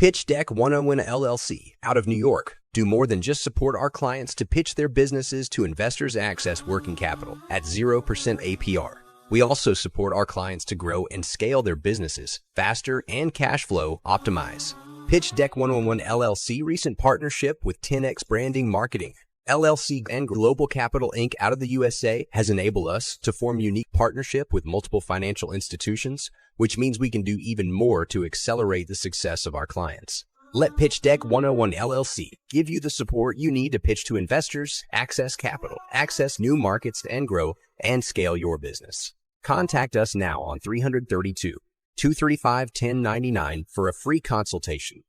Pitch Deck 101 LLC, out of New York, do more than just support our clients to pitch their businesses to investors access working capital at 0% APR. We also support our clients to grow and scale their businesses faster and cash flow optimize. Pitch Deck 101 LLC recent partnership with 10X Branding Marketing LLC and Global Capital Inc. out of the USA has enabled us to form unique partnership with multiple financial institutions, which means we can do even more to accelerate the success of our clients. Let Pitch Deck 101 LLC give you the support you need to pitch to investors, access capital, access new markets and grow and scale your business. Contact us now on 332-235-1099 for a free consultation.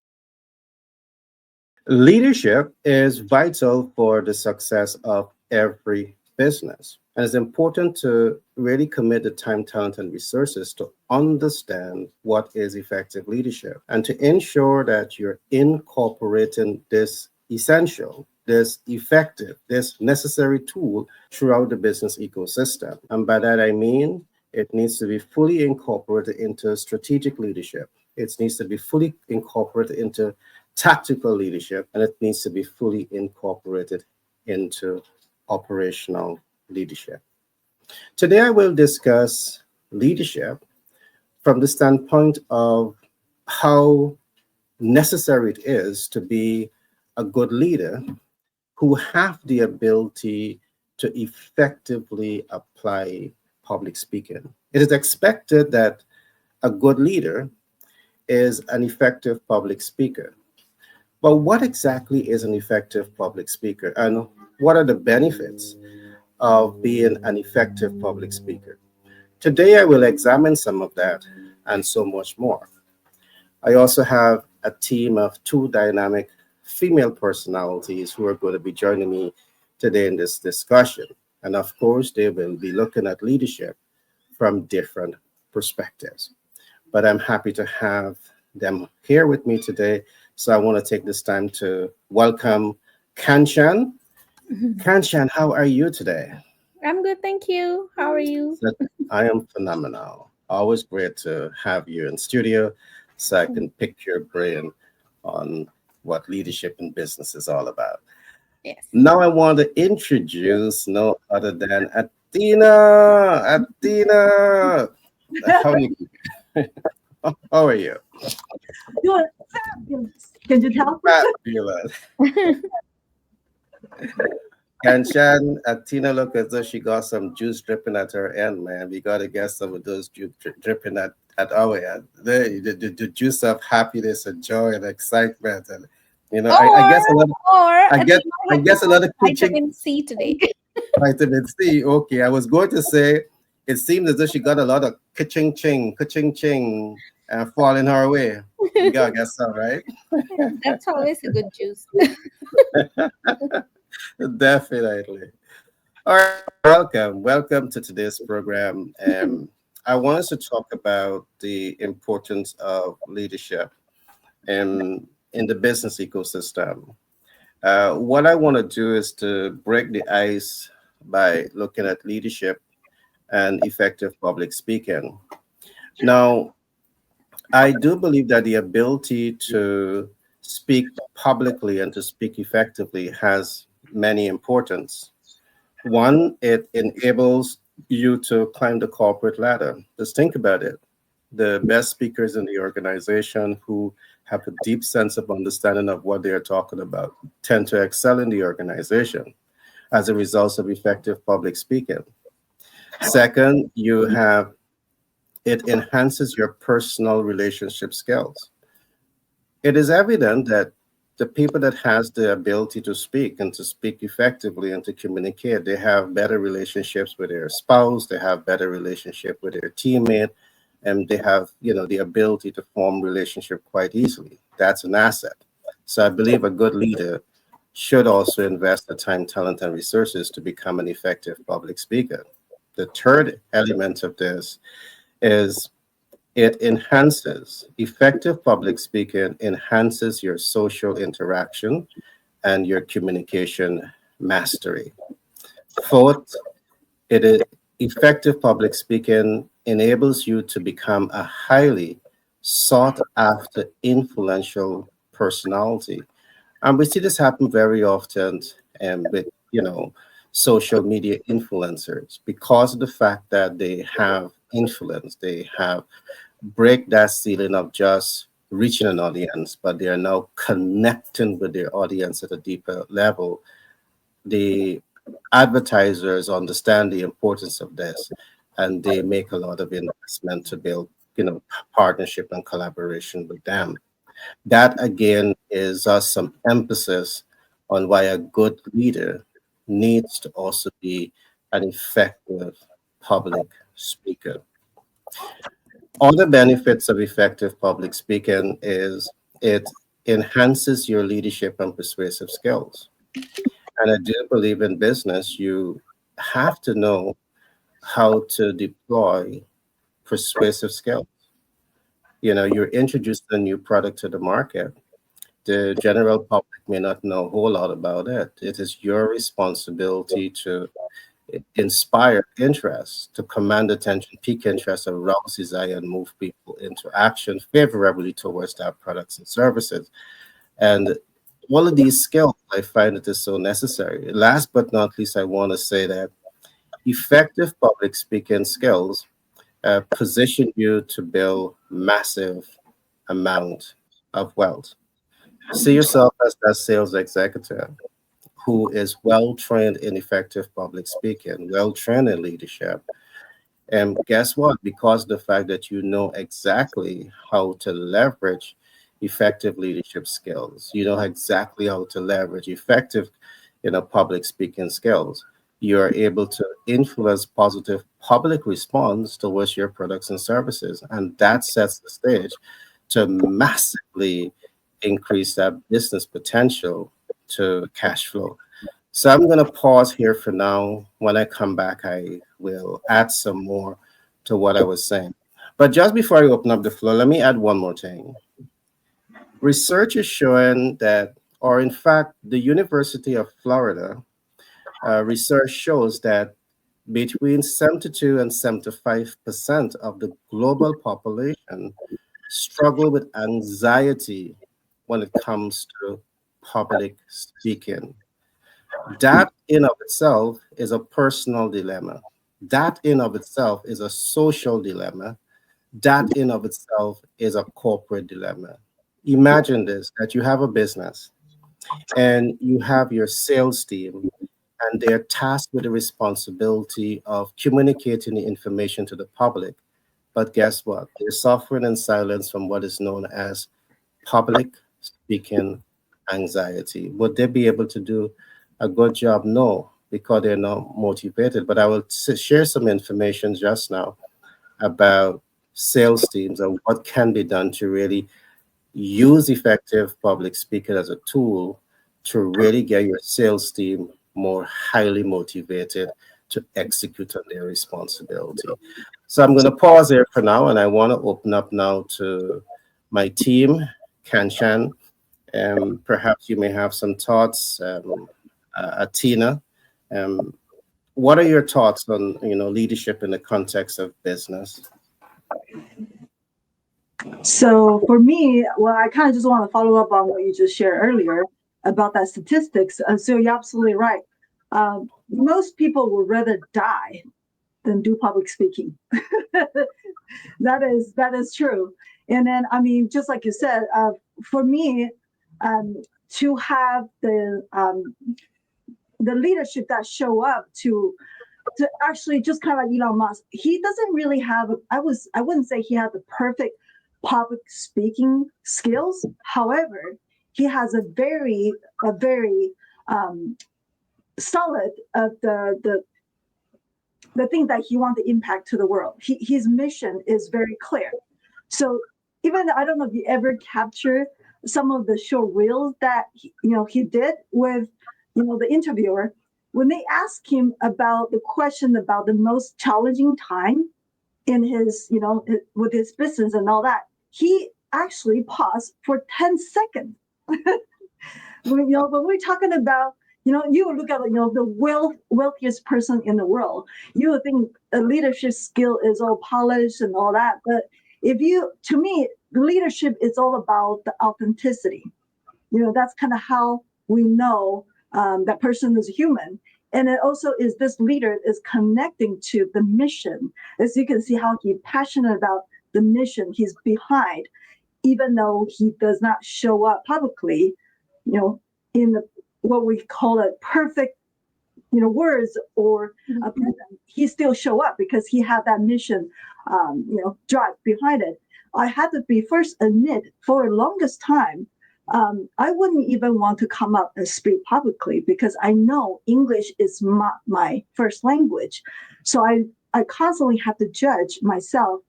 Leadership is vital for the success of every business. And it's important to really commit the time, talent, and resources to understand what is effective leadership and to ensure that you're incorporating this essential, this effective, this necessary tool throughout the business ecosystem. And by that, I mean it needs to be fully incorporated into strategic leadership. It needs to be fully incorporated into tactical leadership, and it needs to be fully incorporated into operational leadership. Today, I will discuss leadership from the standpoint of how necessary it is to be a good leader who have the ability to effectively apply public speaking. It is expected that a good leader is an effective public speaker. But what exactly is an effective public speaker, and what are the benefits of being an effective public speaker? Today, I will examine some of that and so much more. I also have a team of two dynamic female personalities who are going to be joining me today in this discussion. And of course, they will be looking at leadership from different perspectives. But I'm happy to have them here with me today. So I want to take this time to welcome Kanchan. Kanchan, how are you today? I'm good, thank you. How are you? I am phenomenal. Always great to have you in studio so I can pick your brain on what leadership in business is all about. Yes. Now I want to introduce no other than Athena. Athena, how are you? How are you? Good. Fabulous. Can you tell? Fabulous. Kanchan, Athena look as though she got some juice dripping at her end, man. We got to get some of those juice dripping at our end. The juice of happiness and joy and excitement. And, you know, I guess a lot of vitamin C today. Vitamin C. Okay, I was going to say it seemed as though she got a lot of ka-ching, falling her way. You gotta guess so, right? That's always a good juice. Definitely. All right, welcome to today's program. I want us to talk about the importance of leadership in the business ecosystem. What I want to do is to break the ice by looking at leadership and effective public speaking. Now, I do believe that the ability to speak publicly and to speak effectively has many importance. One, it enables you to climb the corporate ladder. Just think about it. The best speakers in the organization who have a deep sense of understanding of what they are talking about tend to excel in the organization as a result of effective public speaking. Second, it enhances your personal relationship skills. It is evident that the people that has the ability to speak and to speak effectively and to communicate, they have better relationships with their spouse, they have better relationship with their teammate, and they have, the ability to form relationship quite easily. That's an asset. So I believe a good leader should also invest the time, talent, and resources to become an effective public speaker. The third element of this is it enhances effective public speaking, enhances your social interaction and your communication mastery. Fourth, effective public speaking enables you to become a highly sought after influential personality. And we see this happen very often with, social media influencers because of the fact that they have influence, they have break that ceiling of just reaching an audience, but they are now connecting with their audience at a deeper level. The advertisers understand the importance of this, and they make a lot of investment to build, partnership and collaboration with them. That again is some emphasis on why a good leader needs to also be an effective public speaker. Other benefits of effective public speaking is it enhances your leadership and persuasive skills. And I do believe in business, you have to know how to deploy persuasive skills. You're introducing a new product to the market. The general public may not know a whole lot about it. It is your responsibility to inspire interest, to command attention, pique interest, arouse desire, and move people into action favorably towards that products and services. And all of these skills, I find it is so necessary. Last but not least, I want to say that effective public speaking skills position you to build massive amount of wealth. See yourself as that sales executive who is well trained in effective public speaking, well trained in leadership. And guess what? Because of the fact that you know exactly how to leverage effective leadership skills, you know exactly how to leverage effective, public speaking skills. You're able to influence positive public response towards your products and services, and that sets the stage to massively increase that business potential to cash flow. So I'm going to pause here for now. When I come back, I will add some more to what I was saying. But just before I open up the floor, let me add one more thing. Research is showing that, or in fact, the University of Florida research shows that between 72 and 75% of the global population struggle with anxiety when it comes to public speaking. That in of itself is a personal dilemma. That in of itself is a social dilemma. That in of itself is a corporate dilemma. Imagine this, that you have a business and you have your sales team, and they're tasked with the responsibility of communicating the information to the public. But guess what? They're suffering in silence from what is known as public speaking anxiety. Would they be able to do a good job? No, because they're not motivated. But I will share some information just now about sales teams and what can be done to really use effective public speaking as a tool to really get your sales team more highly motivated to execute on their responsibility. So I'm going to pause there for now, and I want to open up now to my team, Kanchan. Perhaps you may have some thoughts, Atina. Um, what are your thoughts on leadership in the context of business? So for me, well, I kind of just want to follow up on what you just shared earlier about that statistics. So you're absolutely right. Most people would rather die than do public speaking. that is true. And then, I mean, just like you said, for me, to have the leadership that show up to actually just kind of like Elon Musk, he doesn't really have. I wouldn't say he had the perfect public speaking skills. However, he has a very solid of the thing that he wants to impact to the world. His mission is very clear. So even I don't know if you ever capture some of the show reels that he did with the interviewer when they asked him about the question about the most challenging time in his with his business and all that, he actually paused for 10 seconds. When we're talking about you look at the wealthiest person in the world, you would think a leadership skill is all polished and all that. But to me, leadership is all about the authenticity. That's kind of how we know that person is a human. And it also is this leader is connecting to the mission. As you can see how he's passionate about the mission he's behind, even though he does not show up publicly, in what we call a perfect, words or a present, he still show up because he had that mission, drive behind it. I had to be first admit for the longest time, I wouldn't even want to come up and speak publicly because I know English is my first language. So I constantly have to judge myself.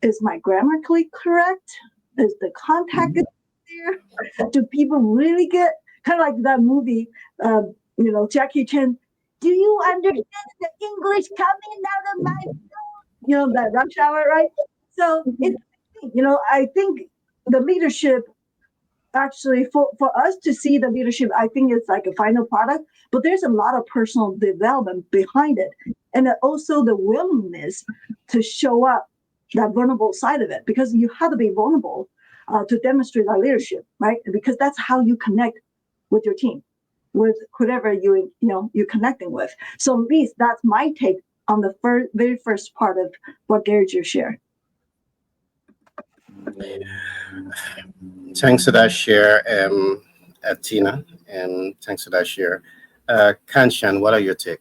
Is my grammatically correct? Is the contact there? Do people really get kind of like that movie, Jackie Chan? Do you understand the English coming out of my, that rush hour, right? So it's, I think the leadership actually for us to see the leadership, I think it's like a final product, but there's a lot of personal development behind it. And also the willingness to show up that vulnerable side of it, because you have to be vulnerable to demonstrate that leadership, right? Because that's how you connect with your team, with whoever you're connecting with. So at least that's my take on the very first part of what Gary just shared. Thanks for that share, Tina, and thanks for that share. Kanchan, what are your take?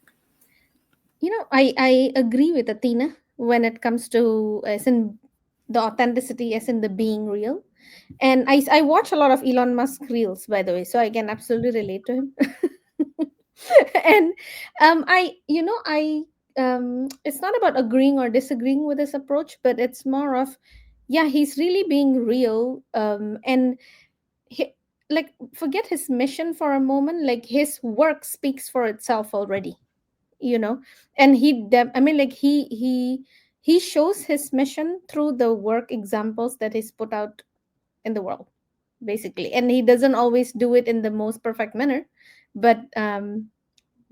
I agree with Athena when it comes to as in the authenticity, as in the being real. And I watch a lot of Elon Musk reels, by the way, so I can absolutely relate to him. And I it's not about agreeing or disagreeing with his approach, but it's more of, yeah, he's really being real. And he, like, forget his mission for a moment. Like, his work speaks for itself already, and he shows his mission through the work examples that he's put out in the world, basically. And he doesn't always do it in the most perfect manner, but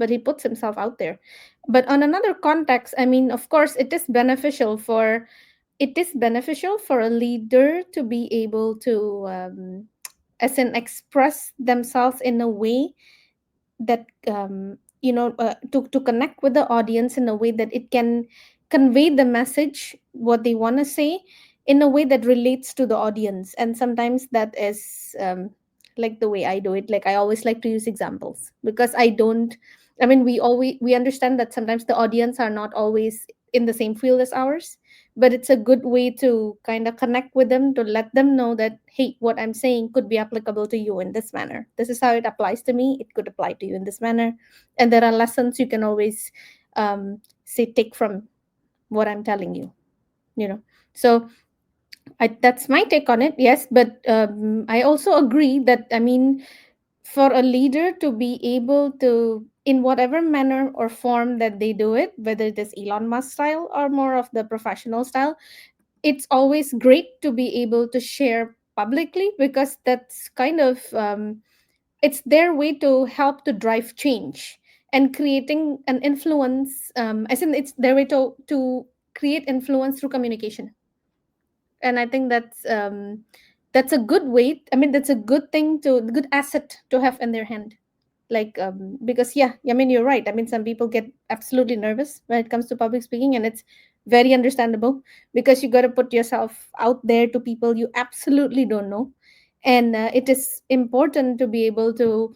he puts himself out there. But on another context, of course, it is beneficial for a leader to be able to as in express themselves in a way that to connect with the audience in a way that it can convey the message, what they want to say, in a way that relates to the audience. And sometimes that is like the way I do it. Like, I always like to use examples, because we understand that sometimes the audience are not always in the same field as ours, but it's a good way to kind of connect with them, to let them know that, hey, what I'm saying could be applicable to you in this manner. This is how it applies to me. It could apply to you in this manner. And there are lessons you can always take from what I'm telling you. So that's my take on it. Yes, but I also agree that, for a leader to be able to, in whatever manner or form that they do it, whether it is Elon Musk style or more of the professional style, it's always great to be able to share publicly, because that's kind of it's their way to help to drive change and creating an influence, as in it's their way to create influence through communication. And I think that's a good way, that's a good thing, good asset to have in their hand. Like, because, yeah, you're right. Some people get absolutely nervous when it comes to public speaking, and it's very understandable, because you got to put yourself out there to people you absolutely don't know. And it is important to be able to,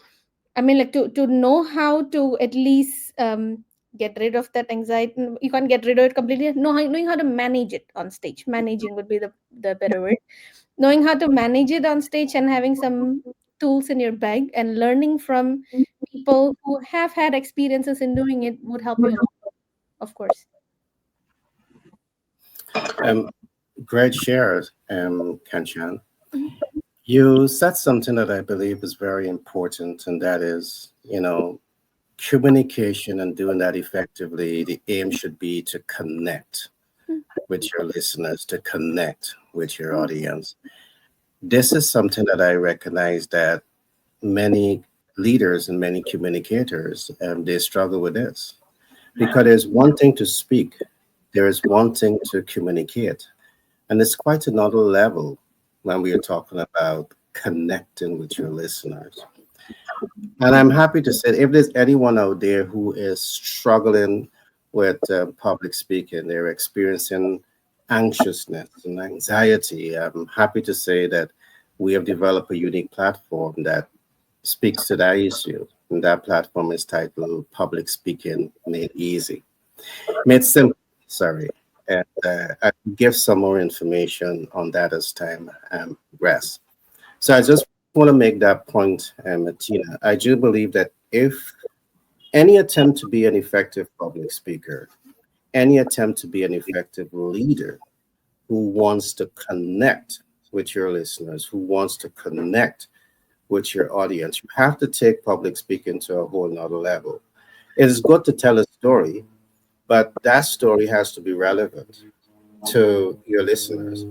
to know how to at least get rid of that anxiety. You can't get rid of it completely. Knowing how to manage it on stage. Managing would be the better word. Knowing how to manage it on stage and having some tools in your bag and learning from people who have had experiences in doing it would help you a lot, of course. Great shares, Kanchan. You said something that I believe is very important, and that is, communication, and doing that effectively. The aim should be to connect with your listeners, to connect with your audience. This is something that I recognize that many leaders and many communicators, they struggle with this, because there's one thing to speak, there is one thing to communicate, and it's quite another level when we are talking about connecting with your listeners. And I'm happy to say, if there's anyone out there who is struggling with public speaking, they're experiencing anxiousness and anxiety, I'm happy to say that we have developed a unique platform that speaks to that issue. And that platform is titled Public Speaking Made Easy. Made simple, sorry. And I will give some more information on that as time progress. So I just want to make that point, Martina. I do believe that if any attempt to be an effective public speaker, any attempt to be an effective leader who wants to connect with your listeners, who wants to connect with your audience, you have to take public speaking to a whole nother level. It is good to tell a story, but that story has to be relevant to your listeners.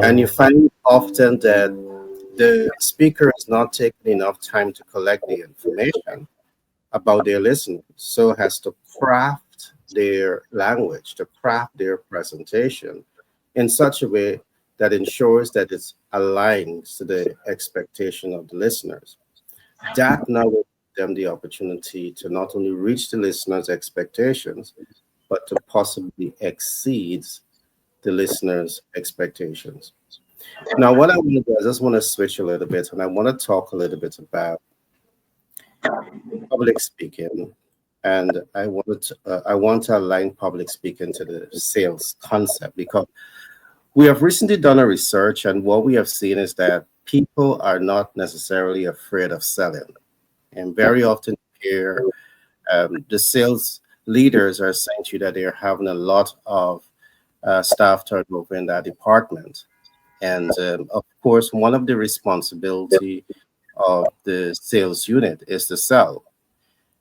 And you find often that the speaker is not taking enough time to collect the information about their listeners, so has to craft their language, to craft their presentation in such a way that ensures that it's aligned to the expectation of the listeners. That now will give them the opportunity to not only reach the listeners' expectations, but to possibly exceed the listeners' expectations. Now, what I want to do, I just want to switch a little bit, and I want to talk a little bit about public speaking, and I want to align public speaking to the sales concept because we have recently done a research, and what we have seen is that people are not necessarily afraid of selling, and very often here the sales leaders are saying to you that they are having a lot of staff turnover in that department. And of course, one of the responsibility of the sales unit is to sell.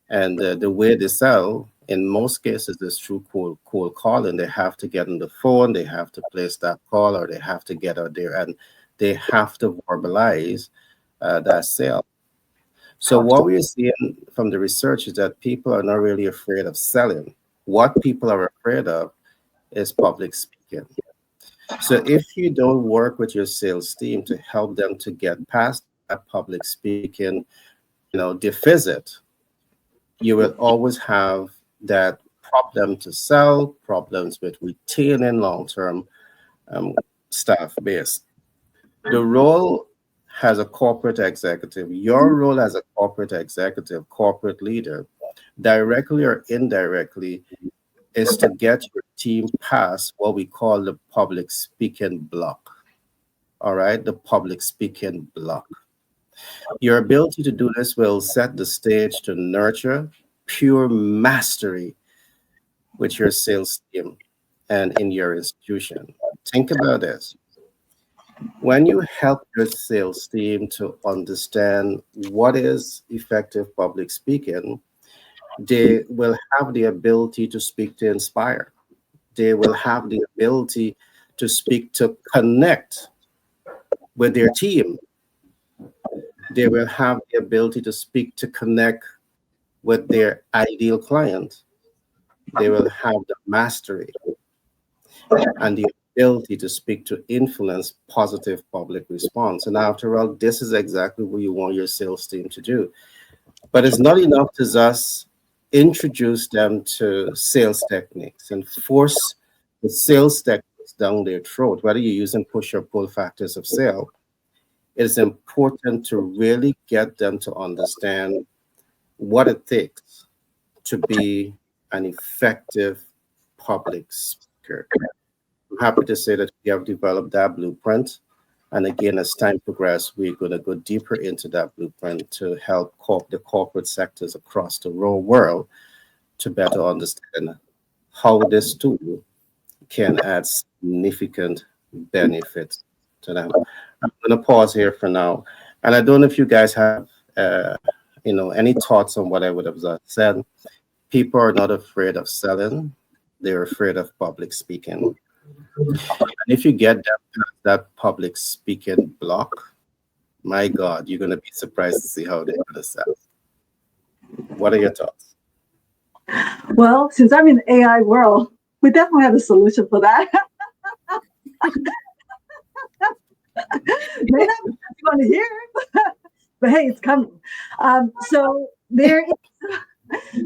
And the way they sell, in most cases, is through cold calling. They have to get on the phone, they have to place that call, or they have to get out there and they have to verbalize that sale. So what we are seeing from the research is that people are not really afraid of selling. What people are afraid of is public speaking. So if you don't work with your sales team to help them to get past that public speaking, deficit, you will always have that problem to sell, problems with retaining long-term um, staff base. The role as a corporate executive, your role as a corporate executive, corporate leader, directly or indirectly, is to get your team past what we call the public speaking block. All right, the public speaking block. Your ability to do this will set the stage to nurture pure mastery with your sales team and in your institution. Think about this. When you help your sales team to understand what is effective public speaking, they will have the ability to speak to inspire. They will have the ability to speak to connect with their team. They will have the ability to speak to connect with their ideal client. They will have the mastery and the ability to speak to influence positive public response. And after all, this is exactly what you want your sales team to do. But it's not enough to just introduce them to sales techniques and force the sales techniques down their throat, whether you're using push or pull factors of sale. It is important to really get them to understand what it takes to be an effective public speaker. I'm happy to say that we have developed that blueprint. And again, as time progresses, we're going to go deeper into that blueprint to help the corporate sectors across the whole world to better understand how this tool can add significant benefits to them. I'm going to pause here for now. And I don't know if you guys have, any thoughts on what I would have said. People are not afraid of selling; they're afraid of public speaking. And if you get that public speaking block, my God, you're going to be surprised to see how they're going to sell. What are your thoughts? Well, since I'm in the AI world, we definitely have a solution for that. May not be what you want to hear, but hey, it's coming. So there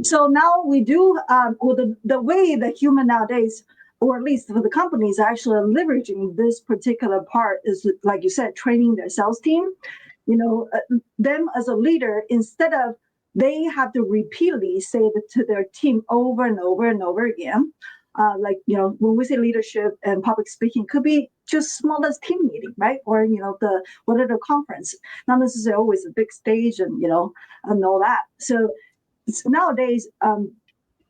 so now we do, well, the way that human nowadays, or at least for the companies, are actually leveraging this particular part is, like you said, training their sales team. Them as a leader, instead of they have to repeatedly say that to their team over and over and over again. Like, when we say leadership and public speaking, could be just small as team meeting, right? Or, the whatever conference, not necessarily always a big stage and all that. So nowadays,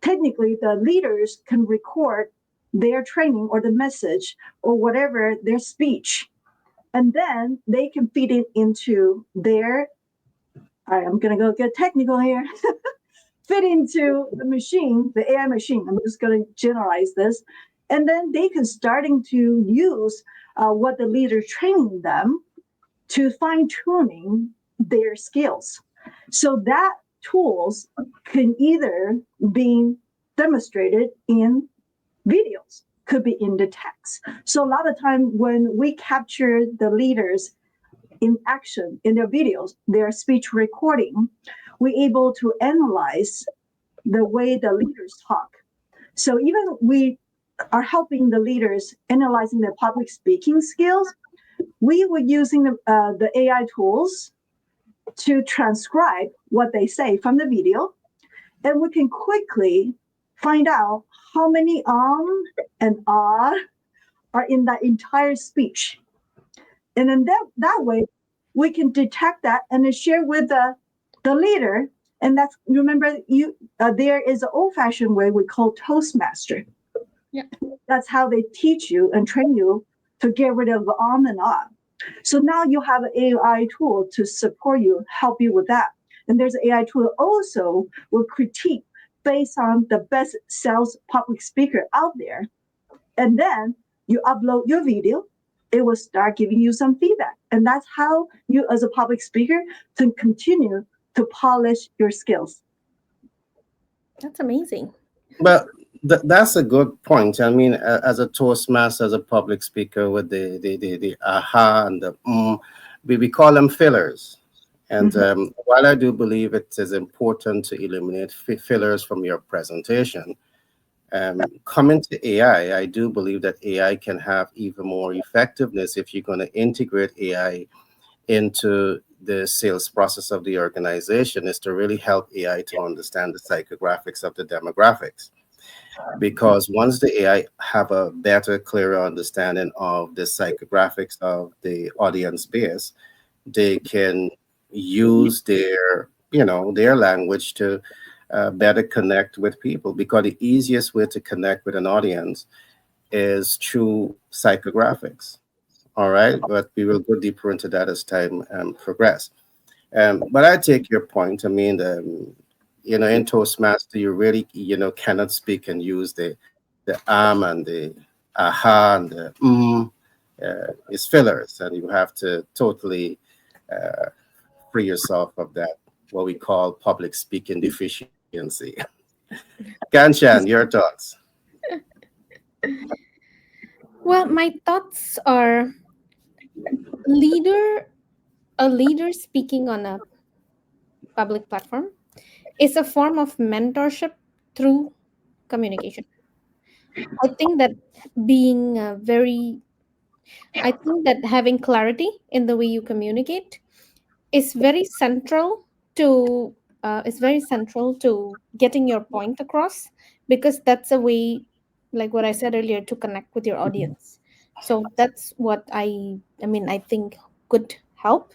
technically, the leaders can record their training or the message or whatever their speech, and then they can feed it into their. All right, I'm gonna go get technical here. Fit into the machine, the AI machine. I'm just gonna generalize this, and then they can starting to use what the leader training them to fine tuning their skills. So that tools can either be demonstrated in videos, could be in the text. So a lot of time when we capture the leaders in action in their videos, their speech recording, we're able to analyze the way the leaders talk. So even we are helping the leaders analyzing their public speaking skills, we were using the AI tools to transcribe what they say from the video, and we can quickly find out how many and are in that entire speech. And then that way, we can detect that and then share with the leader. And that's, remember, there is an old-fashioned way we call Toastmaster. Yeah. That's how they teach you and train you to get rid of the and ah. So now you have an AI tool to support you, help you with that. And there's an AI tool also will critique based on the best sales public speaker out there. And then you upload your video, it will start giving you some feedback. And that's how you, as a public speaker, can continue to polish your skills. That's amazing. But that's a good point. I mean, as a Toastmaster, as a public speaker with the aha and the we call them fillers. And while I do believe it is important to eliminate fillers from your presentation, coming to AI, I do believe that AI can have even more effectiveness if you're going to integrate AI into the sales process of the organization, is to really help AI to understand the psychographics of the demographics. Because once the AI have a better, clearer understanding of the psychographics of the audience base, they can use their language to better connect with people. Because the easiest way to connect with an audience is through psychographics. All right, but we will go deeper into that as time progress. But I take your point. I mean, in Toastmaster, you really, cannot speak and use the and the aha and the is fillers, and you have to totally uh, free yourself of that, what we call public speaking deficiency. Kanchan, your thoughts? Well, my thoughts are leader a leader speaking on a public platform is a form of mentorship through communication. I think that being very I think that having clarity in the way you communicate is very central to getting your point across, because that's a way, like what I said earlier, to connect with your audience. So that's what I think could help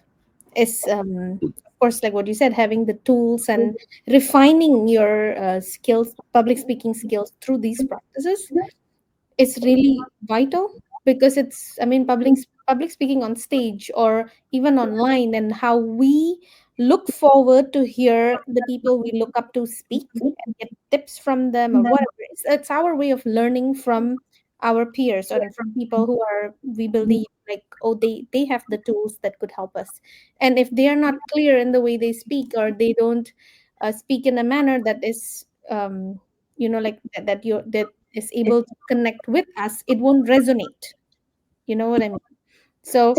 is, of course, like what you said, having the tools and refining your skills, public speaking skills through these practices is really vital, because it's, public speaking on stage or even online, and how we look forward to hear the people we look up to speak and get tips from them or whatever. It's our way of learning from our peers or from people who are, we believe, like, oh, they have the tools that could help us. And if they are not clear in the way they speak, or they don't speak in a manner that is, like that is able to connect with us, it won't resonate. You know what I mean? So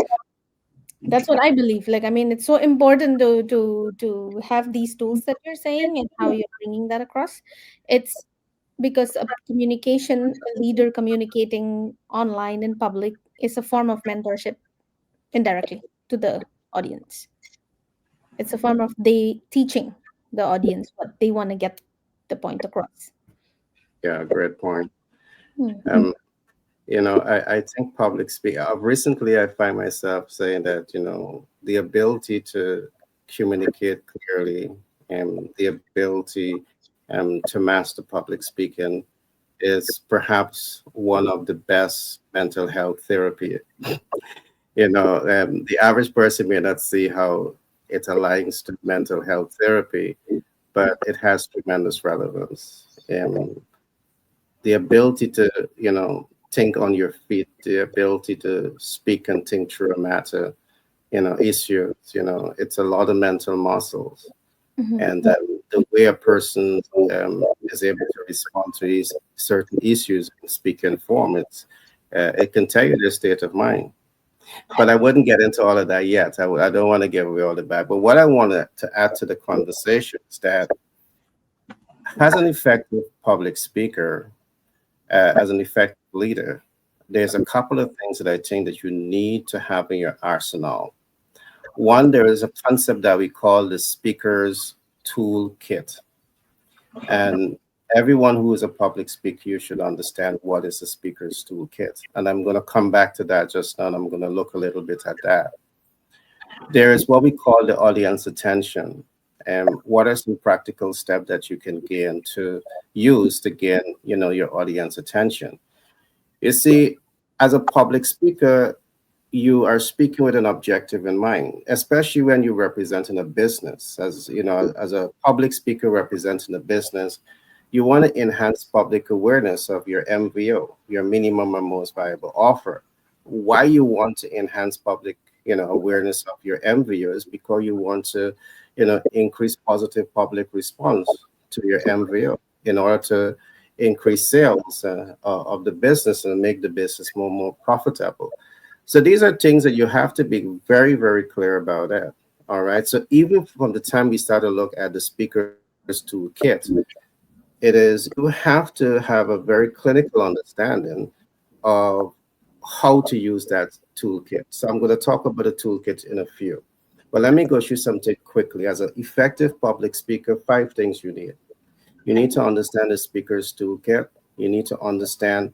That's what I believe. Like, I mean, it's so important to have these tools that you're saying and how you're bringing that across. It's because a communication, a leader communicating online in public is a form of mentorship indirectly to the audience. It's a form of they teaching the audience what they want to get the point across. Yeah, great point. Hmm. Um, I think public speak. Recently, I find myself saying that, the ability to communicate clearly and the ability to master public speaking is perhaps one of the best mental health therapy. The average person may not see how it aligns to mental health therapy, but it has tremendous relevance. The ability to, think on your feet, the ability to speak and think through a matter, issues, it's a lot of mental muscles. Mhm. And the way a person is able to respond to these certain issues in speaking form, it can tell you their state of mind. But I wouldn't get into all of that yet. I don't want to give away all the bad. But what I wanted to add to the conversation is that as an effective public speaker, as an effective leader, there's a couple of things that I think that you need to have in your arsenal. One, there is a concept that we call the speaker's toolkit. And everyone who is a public speaker, you should understand what is a speaker's toolkit. And I'm going to come back to that just now. And I'm going to look a little bit at that. There is what we call the audience attention. And what are some practical steps that you can gain to use to gain, your audience attention? You see, as a public speaker, you are speaking with an objective in mind, especially when you're representing a business. As a public speaker representing a business, you want to enhance public awareness of your MVO, your minimum and most viable offer. Why you want to enhance public, awareness of your MVO is because you want to, increase positive public response to your MVO in order to increase sales of the business and make the business more profitable. So these are things that you have to be very, very clear about that. All right. So even from the time we start to look at the speaker's toolkit, it is you have to have a very clinical understanding of how to use that toolkit. So I'm going to talk about the toolkit in a few. But let me go through something quickly. As an effective public speaker, 5 things you need. You need to understand the speaker's toolkit. You need to understand,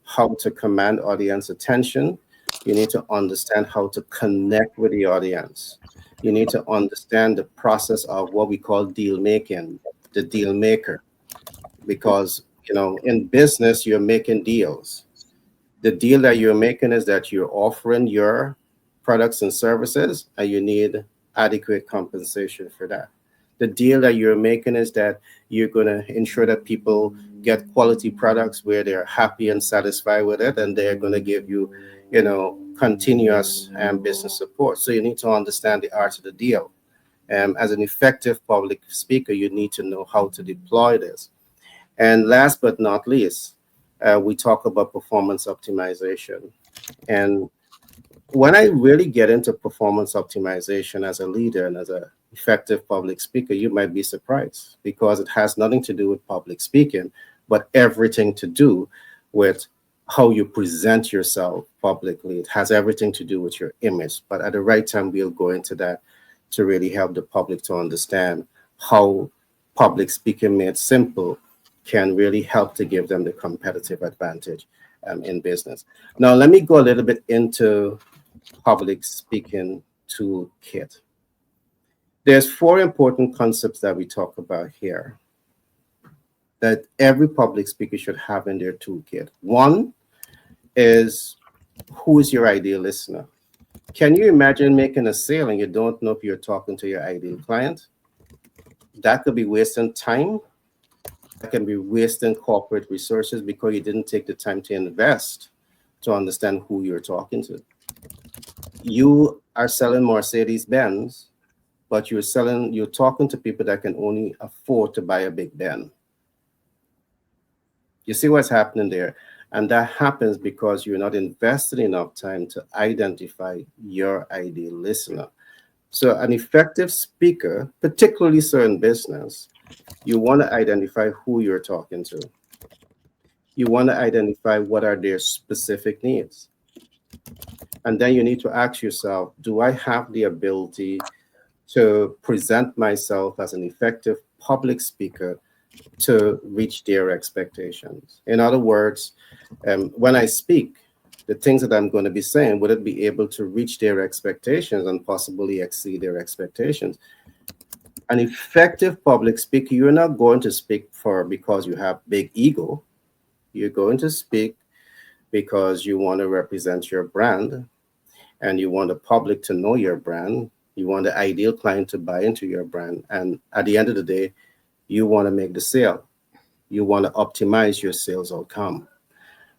how to command audience attention. You need to understand how to connect with the audience. You need to understand the process of what we call deal making, the deal maker, because, in business, you're making deals. The deal that you're making is that you're offering your products and services and you need adequate compensation for that. The deal that you're making is that you're going to ensure that people get quality products where they're happy and satisfied with it, and they're going to give you, continuous business support. So you need to understand the art of the deal. As an effective public speaker, you need to know how to deploy this. And last but not least, we talk about performance optimization. And when I really get into performance optimization as a leader and as an effective public speaker, you might be surprised because it has nothing to do with public speaking, but everything to do with how you present yourself publicly. It has everything to do with your image. But at the right time, we'll go into that to really help the public to understand how public speaking made simple can really help to give them the competitive advantage in business. Now, let me go a little bit into public speaking toolkit. There's 4 important concepts that we talk about here that every public speaker should have in their toolkit. One is, who is your ideal listener? Can you imagine making a sale and you don't know if you're talking to your ideal client? That could be wasting time. That can be wasting corporate resources because you didn't take the time to invest to understand who you're talking to. You are selling Mercedes Benz, but you're talking to people that can only afford to buy a big Ben. You see what's happening there? And that happens because you're not investing enough time to identify your ideal listener. So an effective speaker, particularly so in business, you want to identify who you're talking to. You want to identify what are their specific needs. And then you need to ask yourself, do I have the ability to present myself as an effective public speaker to reach their expectations? In other words, when I speak, the things that I'm going to be saying, would it be able to reach their expectations and possibly exceed their expectations? An effective public speaker, you're not going to speak for because you have big ego. You're going to speak because you want to represent your brand and you want the public to know your brand. You want the ideal client to buy into your brand. And at the end of the day, you want to make the sale. You want to optimize your sales outcome.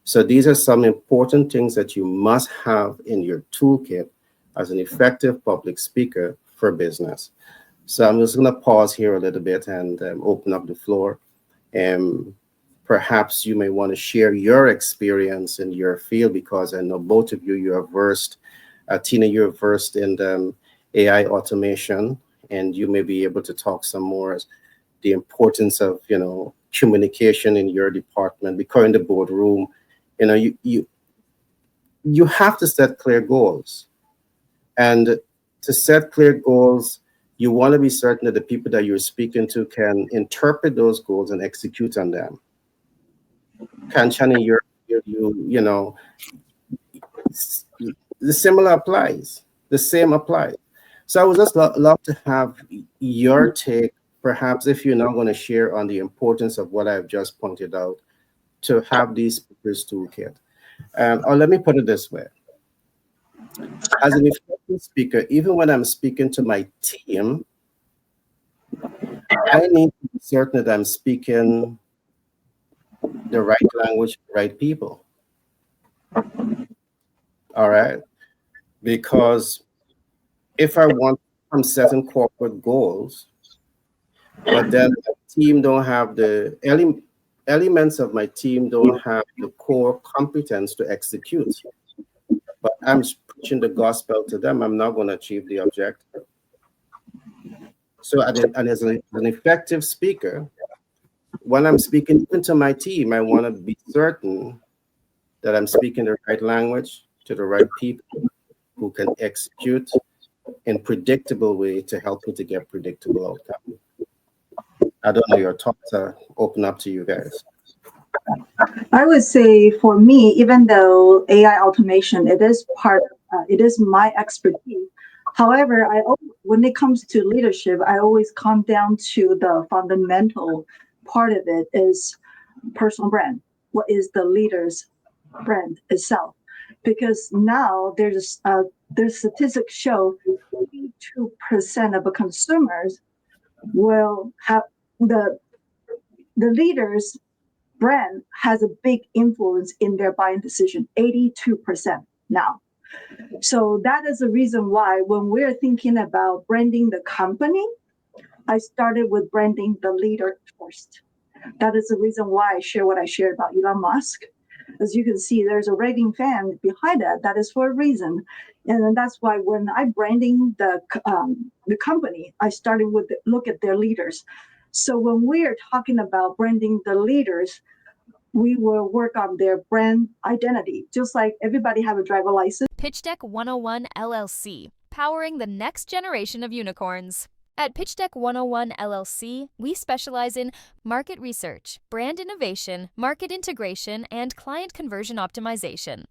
So these are some important things that you must have in your toolkit as an effective public speaker for business. So I'm just going to pause here a little bit and open up the floor. Perhaps you may want to share your experience in your field, because I know both of you, you are versed. Tina, you're versed in the AI automation, and you may be able to talk some more as the importance of, communication in your department, because in the boardroom, you have to set clear goals. And to set clear goals, you want to be certain that the people that you're speaking to can interpret those goals and execute on them. Kanchani, the similar applies. The same applies. So I would just love to have your take, perhaps if you're not going to share on the importance of what I've just pointed out, to have these speakers toolkit. Or let me put it this way. As an effective speaker, even when I'm speaking to my team, I need to be certain that I'm speaking the right language, the right people. All right. Because if I'm setting corporate goals, but then the team don't have the elements of my team don't have the core competence to execute, but I'm preaching the gospel to them, I'm not going to achieve the objective. So, and as an effective speaker, when I'm speaking even to my team, I want to be certain that I'm speaking the right language to the right people who can execute in predictable way to help me to get predictable outcome. I don't know, your thoughts are open up to you guys. I would say for me, even though AI automation, it is my expertise. However, when it comes to leadership, I always come down to the fundamental part of it is personal brand. What is the leader's brand itself? Because now there's statistics show 82% of the consumers will have the leader's brand has a big influence in their buying decision, 82% now. So that is the reason why when we're thinking about branding the company, I started with branding the leader first. That is the reason why I share what I shared about Elon Musk. As you can see, there's a raving fan behind that. That is for a reason. And that's why when I'm branding the company, I started with look at their leaders. So when we're talking about branding the leaders, we will work on their brand identity, just like everybody have a driver license. Pitch Deck 101 LLC, powering the next generation of unicorns. At Pitch Deck 101 LLC, we specialize in market research, brand innovation, market integration, and client conversion optimization.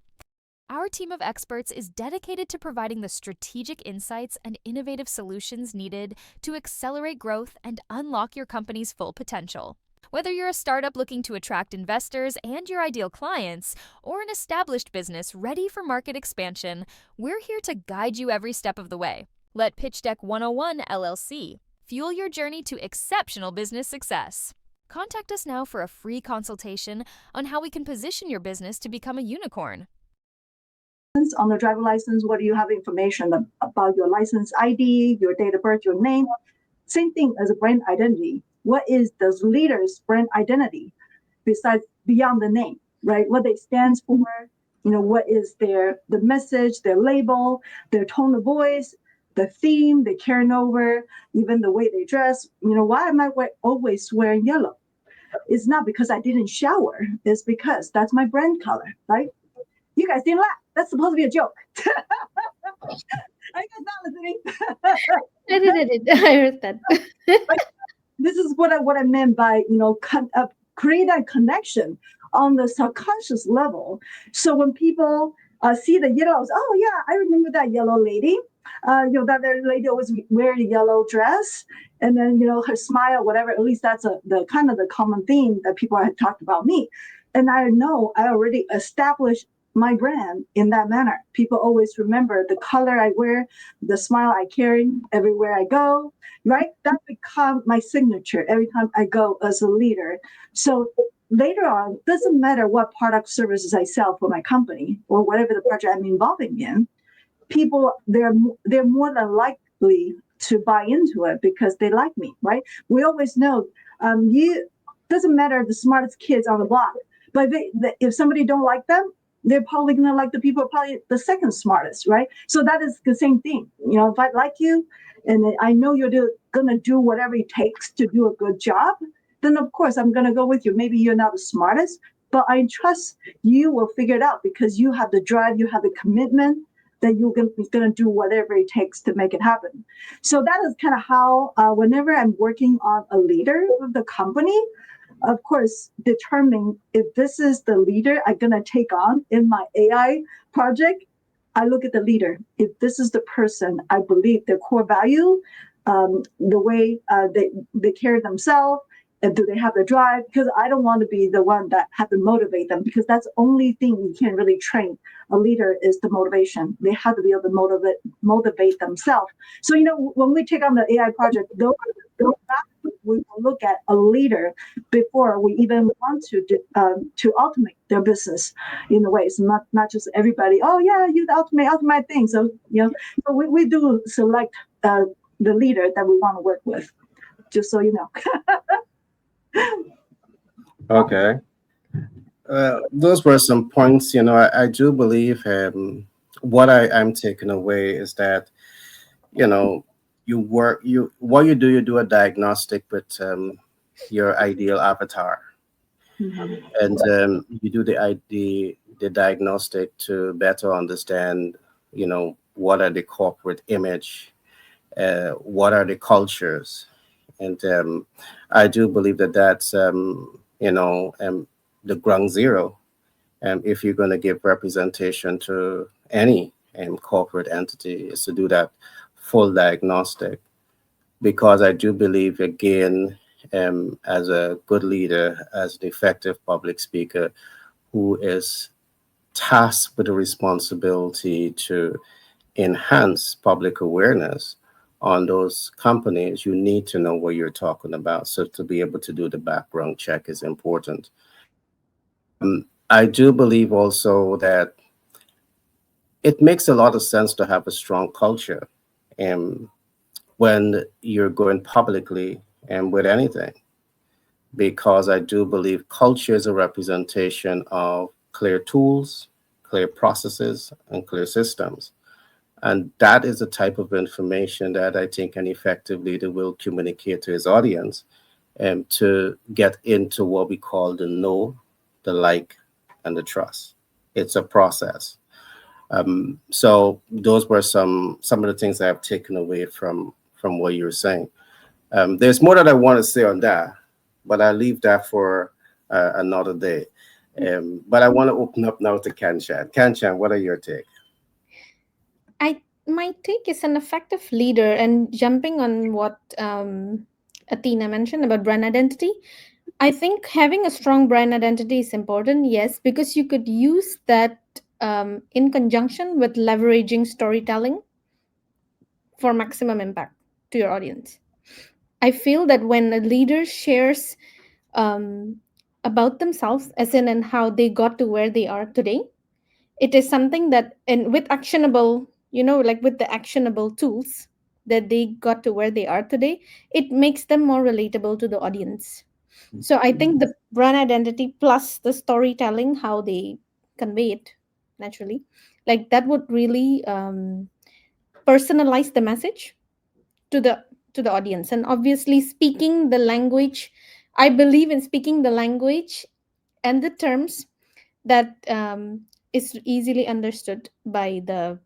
Our team of experts is dedicated to providing the strategic insights and innovative solutions needed to accelerate growth and unlock your company's full potential. Whether you're a startup looking to attract investors and your ideal clients, or an established business ready for market expansion, we're here to guide you every step of the way. Let Pitch Deck 101 LLC fuel your journey to exceptional business success. Contact us now for a free consultation on how we can position your business to become a unicorn. On the driver license, what do you have information about your license ID, your date of birth, your name? Same thing as a brand identity. What is the leader's brand identity beyond the name? right? What they stands for, what is the message, their label, their tone of voice, the theme they carrying over, even the way they dress. Why am I always wearing yellow? It's not because I didn't shower. It's because that's my brand color, right? You guys didn't laugh. That's supposed to be a joke. Are you guys not listening? I did. I heard that. This is what I meant by create a connection on the subconscious level. So when people see the yellows, oh yeah, I remember that yellow lady. That lady always wearing a yellow dress, and then her smile, whatever. At least that's the kind of the common theme that people had talked about me, and I know I already established my brand in that manner. People always remember the color I wear, the smile I carry everywhere I go, right? That become my signature every time I go as a leader. So later on, doesn't matter what product services I sell for my company or whatever the project I'm involving in, people they're more than likely to buy into it because they like me, right? We always know you doesn't matter the smartest kids on the block, but if somebody don't like them, they're probably gonna like the people probably the second smartest, right? So that is the same thing. If I like you, and I know you're gonna do whatever it takes to do a good job, then of course I'm gonna go with you. Maybe you're not the smartest, but I trust you will figure it out because you have the drive, you have the commitment that you're going to do whatever it takes to make it happen. So that is kind of how, whenever I'm working on a leader of the company, of course, determining if this is the leader I'm going to take on in my AI project, I look at the leader. If this is the person I believe their core value, the way they carry themselves, and do they have the drive? Because I don't want to be the one that have to motivate them, because that's the only thing you can really train a leader is the motivation. They have to be able to motivate themselves. So when we take on the AI project, we will look at a leader before we even want to automate their business in a way. It's not just everybody. Oh yeah, you automate things. So so we do select the leader that we want to work with. Just so you know. Okay. Those were some points. I do believe what I'm taking away is that, you do a diagnostic with your ideal avatar, Mhm. and you do the diagnostic to better understand, what are the corporate image, what are the cultures, and I do believe that that's the ground zero. If you're going to give representation to any corporate entity, is to do that full diagnostic, because I do believe, again, as a good leader, as an effective public speaker who is tasked with the responsibility to enhance public awareness on those companies, you need to know what you're talking about. So to be able to do the background check is important. I do believe also that it makes a lot of sense to have a strong culture when you're going publicly and with anything, because I do believe culture is a representation of clear tools, clear processes, and clear systems. And that is the type of information that I think an effective leader will communicate to his audience, to get into what we call the know, the like, and the trust. It's a process. So those were some of the things I have taken away from what you were saying. There's more that I want to say on that, but I'll leave that for another day. But I want to open up now to Kanchan. Kanchan, what are your take? My take is an effective leader, and jumping on what Athena mentioned about brand identity. I think having a strong brand identity is important, yes, because you could use that in conjunction with leveraging storytelling for maximum impact to your audience. I feel that when a leader shares um, about themselves, as in and how they got to where they are today, it is something that, and with actionable, like with the actionable tools that they got to where they are today, it makes them more relatable to the audience. So I think the brand identity plus the storytelling, how they convey it naturally, like that would really personalize the message to the audience. And obviously speaking the language, I believe in speaking the language and the terms that is easily understood by the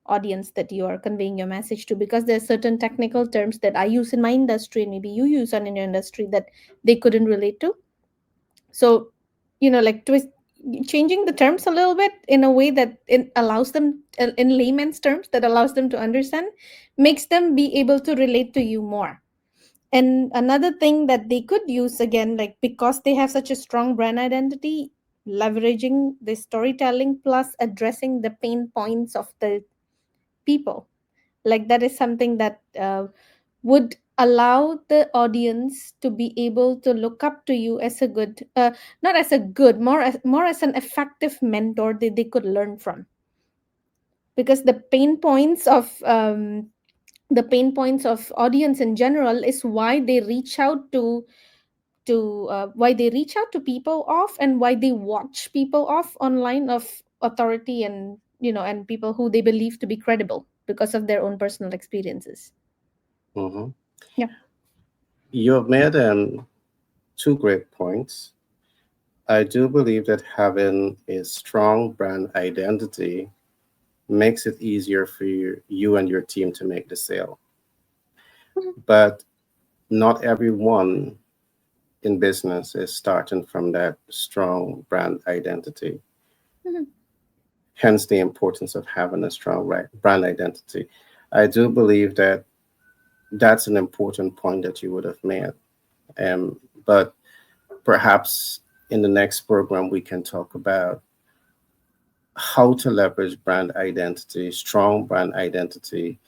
audience that you are conveying your message to, because there are certain technical terms that I use in my industry and maybe you use on in your industry that they couldn't relate to. So like changing the terms a little bit in a way that it allows them, in layman's terms, that allows them to understand, makes them be able to relate to you more. And another thing that they could use, again, like because they have such a strong brand identity, leveraging the storytelling plus addressing the pain points of the people, like that is something that would allow the audience to be able to look up to you as a good, not as a good, more as an effective mentor that they could learn from. Because the pain points of audience in general is why they reach out to why they reach out to people off, and why they watch people off online of authority, and and people who they believe to be credible because of their own personal experiences. Mhm. Yeah. You have made two great points. I do believe that having a strong brand identity makes it easier for you and your team to make the sale. Mhm. But not everyone in business is starting from that strong brand identity. Mhm. Hence the importance of having a strong brand identity. I do believe that that's an important point that you would have made. But perhaps in the next program, we can talk about how to leverage brand identity, strong brand identity,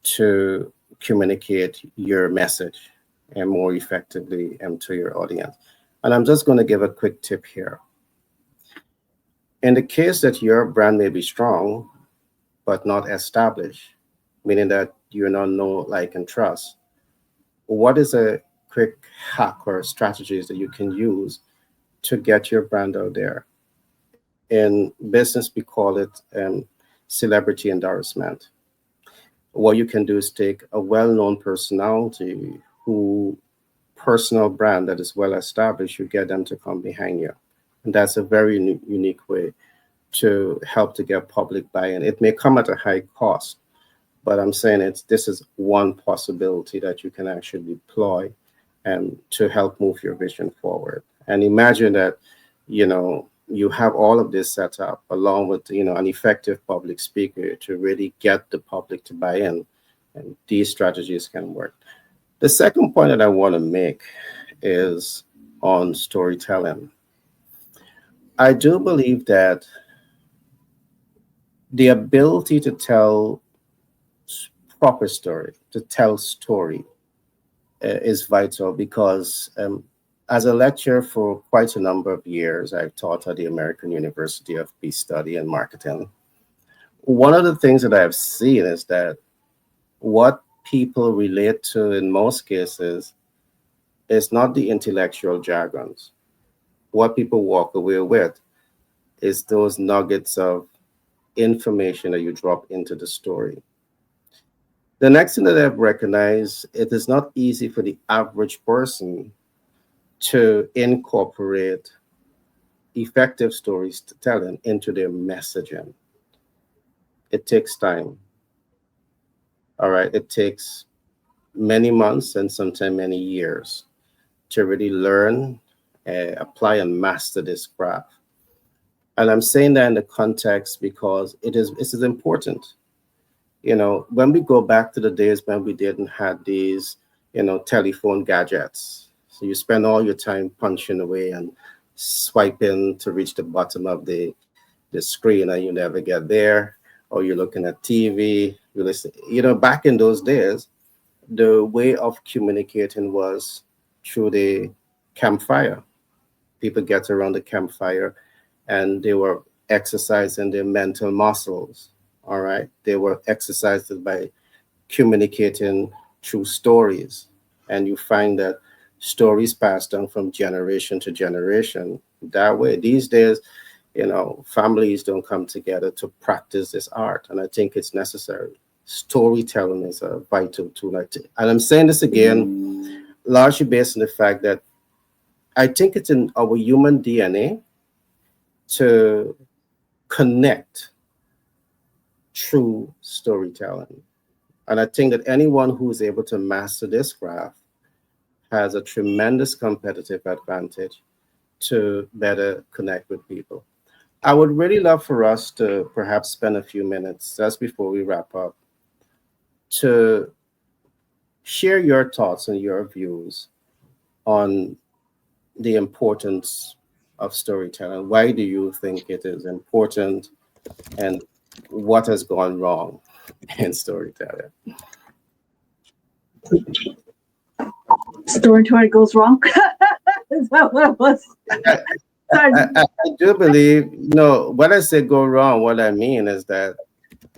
to communicate your message and more effectively to your audience. And I'm just going to give a quick tip here. In the case that your brand may be strong, but not established, meaning that you're not know, like, and trust, what is a quick hack or strategies that you can use to get your brand out there? In business, we call it celebrity endorsement. What you can do is take a well-known personality who personal brand that is well established, you get them to come behind you. And that's a very unique way to help to get public buy-in. It may come at a high cost, but I'm saying this is one possibility that you can actually deploy to help move your vision forward. And imagine that, you have all of this set up along with, an effective public speaker to really get the public to buy in, and these strategies can work. The second point that I want to make is on storytelling. I do believe that the ability to tell proper story, to tell story, is vital because as a lecturer for quite a number of years, I've taught at the American University of Peace Study and Marketing. One of the things that I've seen is that what people relate to in most cases is not the intellectual jargons. What people walk away with is those nuggets of information that you drop into the story. The next thing that I've recognized, it is not easy for the average person to incorporate effective storytelling into their messaging. It takes time. All right. It takes many months and sometimes many years to really learn, apply, and master this craft. And I'm saying that in the context because this is important. When we go back to the days when we didn't have these, telephone gadgets. So you spend all your time punching away and swiping to reach the bottom of the screen and you never get there, or you're looking at TV, you listen. Back in those days, the way of communicating was through the campfire. People get around the campfire and they were exercising their mental muscles. All right. They were exercised by communicating through stories. And you find that stories passed down from generation to generation. That way, these days, families don't come together to practice this art, and I think it's necessary. Storytelling is a vital tool. And I'm saying this again, largely based on the fact that I think it's in our human DNA to connect through storytelling. And I think that anyone who's able to master this craft has a tremendous competitive advantage to better connect with people. I would really love for us to perhaps spend a few minutes just before we wrap up to share your thoughts and your views on the importance of storytelling. Why do you think it is important, and what has gone wrong in storytelling? Storytelling goes wrong. Is that what it was? I do believe, when I say go wrong, what I mean is that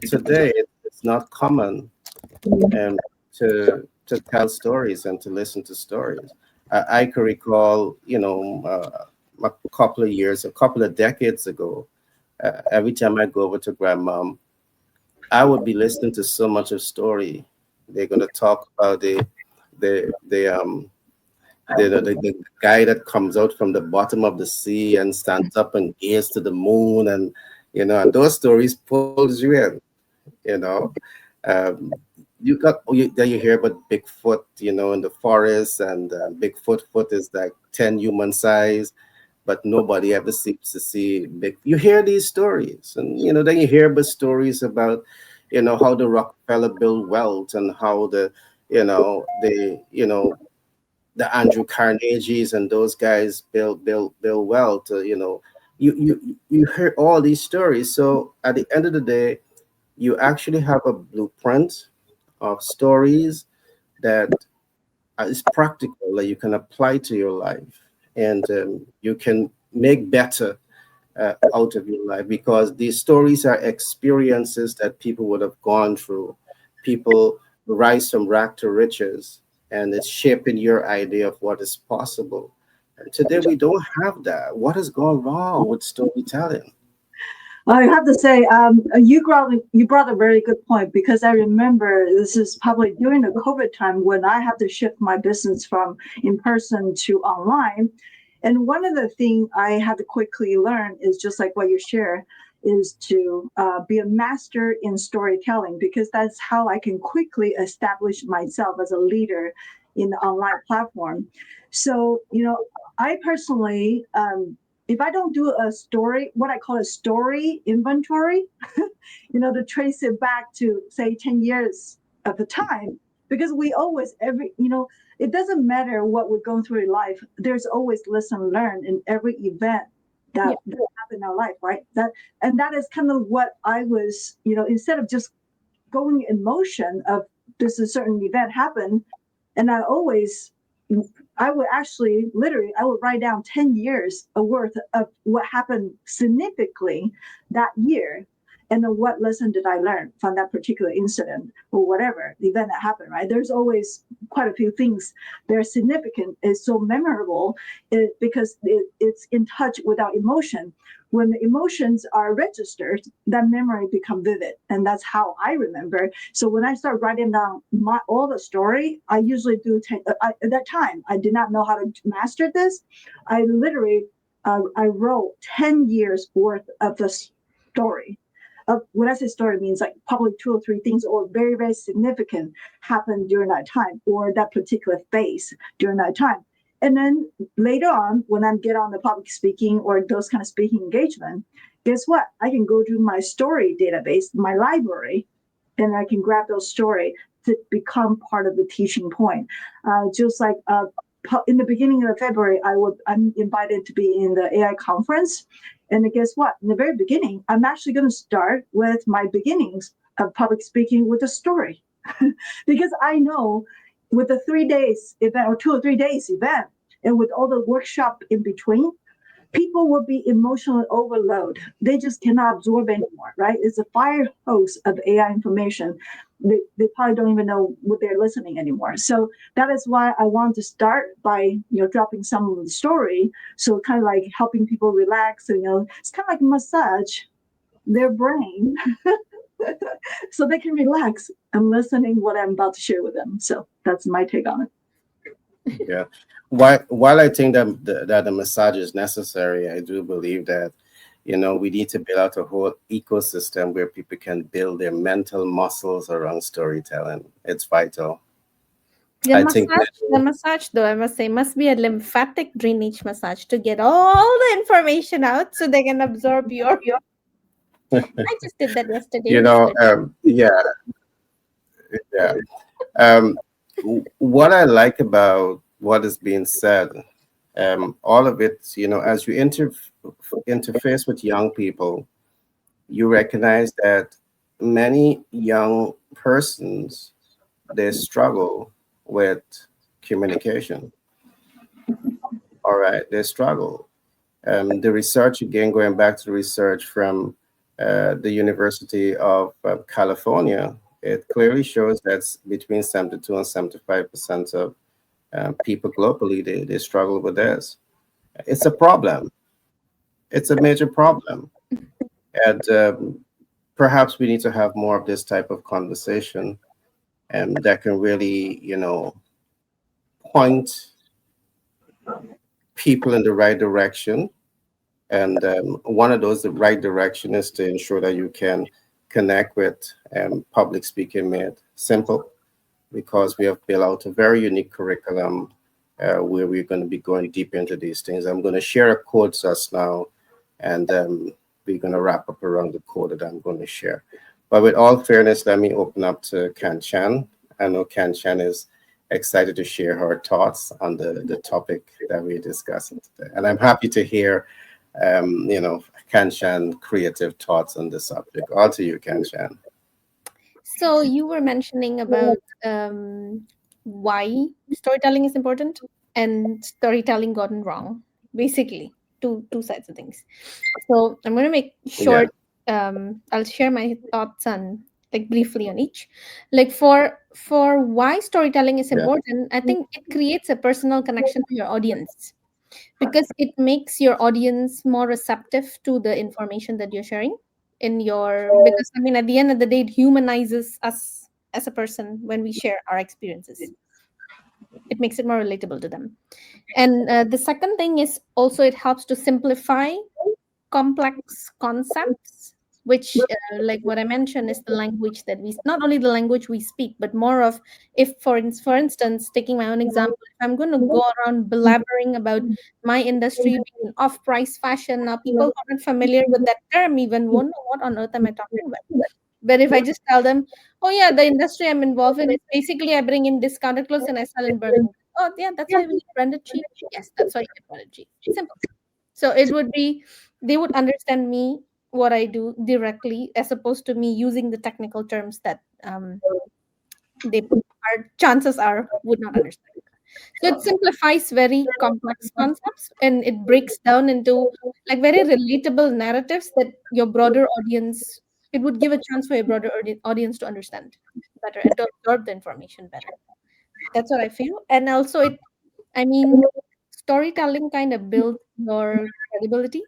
today it's not common to tell stories and to listen to stories. I can recall, a couple of decades ago, every time I go over to grandmom, I would be listening to so much of story. They're going to talk about the the guy that comes out from the bottom of the sea and stands up and gazes to the moon, and those stories pulls you in. you know then you hear about Bigfoot, in the forest, and Bigfoot is like 10 human size, but nobody ever seems to see big. You hear these stories, and then you hear about stories about how the Rockefeller built wealth, and how the Andrew Carnegies and those guys build wealth. You hear all these stories. So at the end of the day, you actually have a blueprint of stories that is practical, that you can apply to your life, and you can make better out of your life, because these stories are experiences that people would have gone through. People rise from rag to riches, and it's shaping your idea of what is possible. And today we don't have that. What has gone wrong with storytelling? I have to say, you brought a very good point, because I remember this is probably during the COVID time when I had to shift my business from in person to online. And one of the things I had to quickly learn is just like what you share, is to be a master in storytelling, because that's how I can quickly establish myself as a leader in the online platform. So, I personally, if I don't do a story, what I call a story inventory, to trace it back to say 10 years of the time, because we always, it doesn't matter what we're going through in life. There's always lesson learned in every event that happened in our life, right? That is kind of what I was, instead of just going in motion of this a certain event happened, and I would actually literally I would write down 10 years worth of what happened significantly that year, and then what lesson did I learn from that particular incident or whatever the event that happened, right? There's always quite a few things that are significant. It's so memorable because it's in touch with our emotion. When the emotions are registered, that memory become vivid, and that's how I remember. So when I start writing down all the story, I usually do. At that time, I did not know how to master this. I literally I wrote 10 years worth of the story. When I say story, it means like probably 2 or 3 things, or very, very significant, happened during that time, or that particular phase during that time. And then later on, when I get on the public speaking or those kind of speaking engagement, guess what? I can go to my story database, my library, and I can grab those stories to become part of the teaching point. Just like in the beginning of February, I'm invited to be in the AI conference. And then guess what? In the very beginning, I'm actually going to start with my beginnings of public speaking with a story. Because I know with the 3 days event, or 2 or 3 days event, and with all the workshop in between, people will be emotionally overloaded. They just cannot absorb anymore, right? It's a fire hose of AI information. they probably don't even know what they're listening anymore. So that is why I want to start by dropping some of the story, so kind of like helping people relax. So, it's kind of like massage their brain so they can relax and listening what I'm about to share with them. So that's my take on it. Yeah. While I think that the massage is necessary, I do believe that we need to build out a whole ecosystem where people can build their mental muscles around storytelling. It's vital. The I think massage, the massage, though, I must say, must be a lymphatic drainage massage to get all the information out so they can absorb your. I just did that yesterday. yeah, yeah. What I like about what is being said, all of it, as you interface with young people, you recognize that many young persons, they struggle with communication. All right, they struggle. The research, again, going back to the research from the University of California, it clearly shows that between 72 and 75% of people globally, they struggle with this. It's a problem. It's a major problem. And perhaps we need to have more of this type of conversation that can really, point people in the right direction. And one of those, the right direction, is to ensure that you can connect with public speaking made simple, because we have built out a very unique curriculum where we're going to be going deep into these things. I'm going to share a code just now, and we're going to wrap up around the code that I'm going to share. But with all fairness, let me open up to Kan Chan. I know Kan Chan is excited to share her thoughts on the topic that we're discussing today. And I'm happy to hear, Kan Chan creative thoughts on the subject. All to you, Kan Chan. So you were mentioning about why storytelling is important and storytelling gotten wrong. Basically, two sides of things. So I'm going to make short. I'll share my thoughts on briefly on each. For why storytelling is important, I think it creates a personal connection to your audience, because it makes your audience more receptive to the information that you're sharing because at the end of the day, it humanizes us as a person when we share our experiences. It makes it more relatable to them. And the second thing is also it helps to simplify complex concepts, which like what I mentioned is the language that not only the language we speak, but more of, if for instance, taking my own example, if I'm going to go around blabbering about my industry being off-price fashion, now people who aren't familiar with that term even won't know what on earth am I talking about. But if I just tell them, oh yeah, the industry I'm involved in is basically I bring in discounted clothes and I sell in Berlin. Oh yeah, that's why we get branded cheap. Yes, that's why you get branded cheap. Simple. So it would be, they would understand me, what I do directly, as opposed to me using the technical terms that chances are would not understand. So it simplifies very complex concepts and it breaks down into very relatable narratives that your broader audience, it would give a chance for your broader audience to understand better and to absorb the information better. That's what I feel. And also storytelling kind of builds your credibility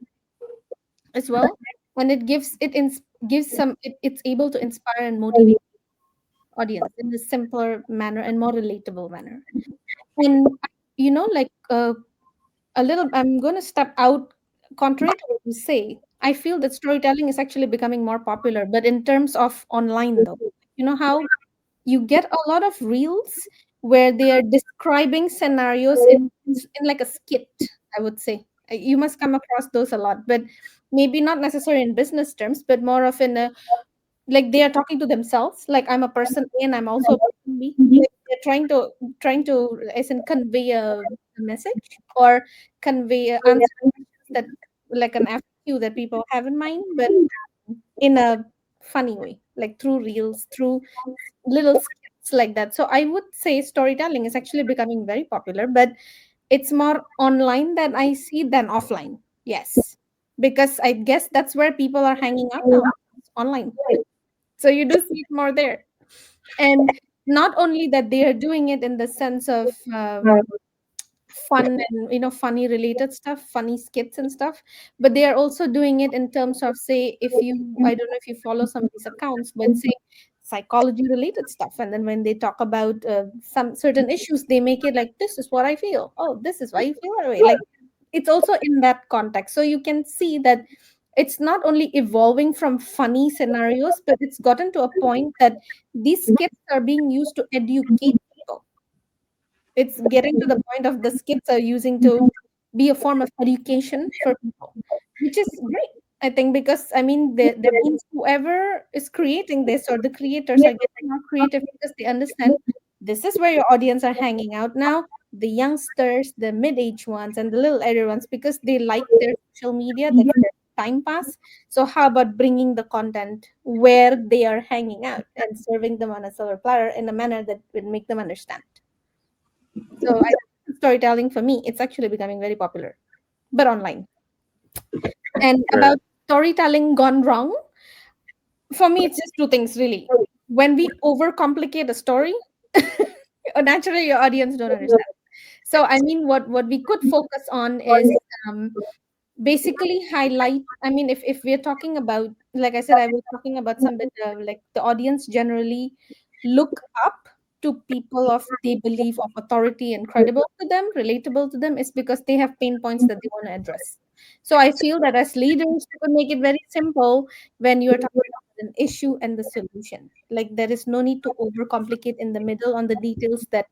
as well, and it it's able to inspire and motivate audience in a simpler manner and more relatable manner. And a little, I'm going to step out contrary to what you say. I feel that storytelling is actually becoming more popular, but in terms of online, though, how you get a lot of reels where they are describing scenarios in like a skit, I would say. You must come across those a lot, but maybe not necessarily in business terms, but more of in a, they are talking to themselves, like I'm a person A and I'm also a person B. They're trying to as in convey a message or convey a answer that, like an FQ that people have in mind, but in a funny way, like through reels, through little skits like that. So I would say storytelling is actually becoming very popular, but it's more online that I see than offline. Yes, because I guess that's where people are hanging out now, online. So you do see it more there. And not only that, they are doing it in the sense of fun and funny related stuff, funny skits and stuff, but they are also doing it in terms of, say, if you I don't know if you follow some of these accounts, but say psychology related stuff, and then when they talk about some certain issues, they make it like, this is what I feel, oh, this is why you feel that way, like it's also in that context. So you can see that it's not only evolving from funny scenarios, but it's gotten to a point that these skits are being used to educate people. It's getting to the point of the skits are using to be a form of education for people, which is great, I think, because I mean that means whoever is creating this, or the creators, are getting more creative because they understand this is where your audience are hanging out now, the youngsters, the mid-age ones, and the little elder ones, because they like their social media, that's their time pass. So how about bringing the content where they are hanging out and serving them on a silver platter in a manner that would make them understand. So I think storytelling for me, it's actually becoming very popular, but online. And Right. about storytelling gone wrong, for me, it's just two things really. When we overcomplicate a story, naturally your audience don't understand. So I mean, what we could focus on is um, basically highlight. I mean, if we're talking about, like I said, I was talking about some bit like the audience generally look up to people of they believe of authority and credible to them, relatable to them, is because they have pain points that they want to address. So I feel that as leaders, you could make it very simple when you're talking about an issue and the solution. Like there is no need to overcomplicate in the middle on the details that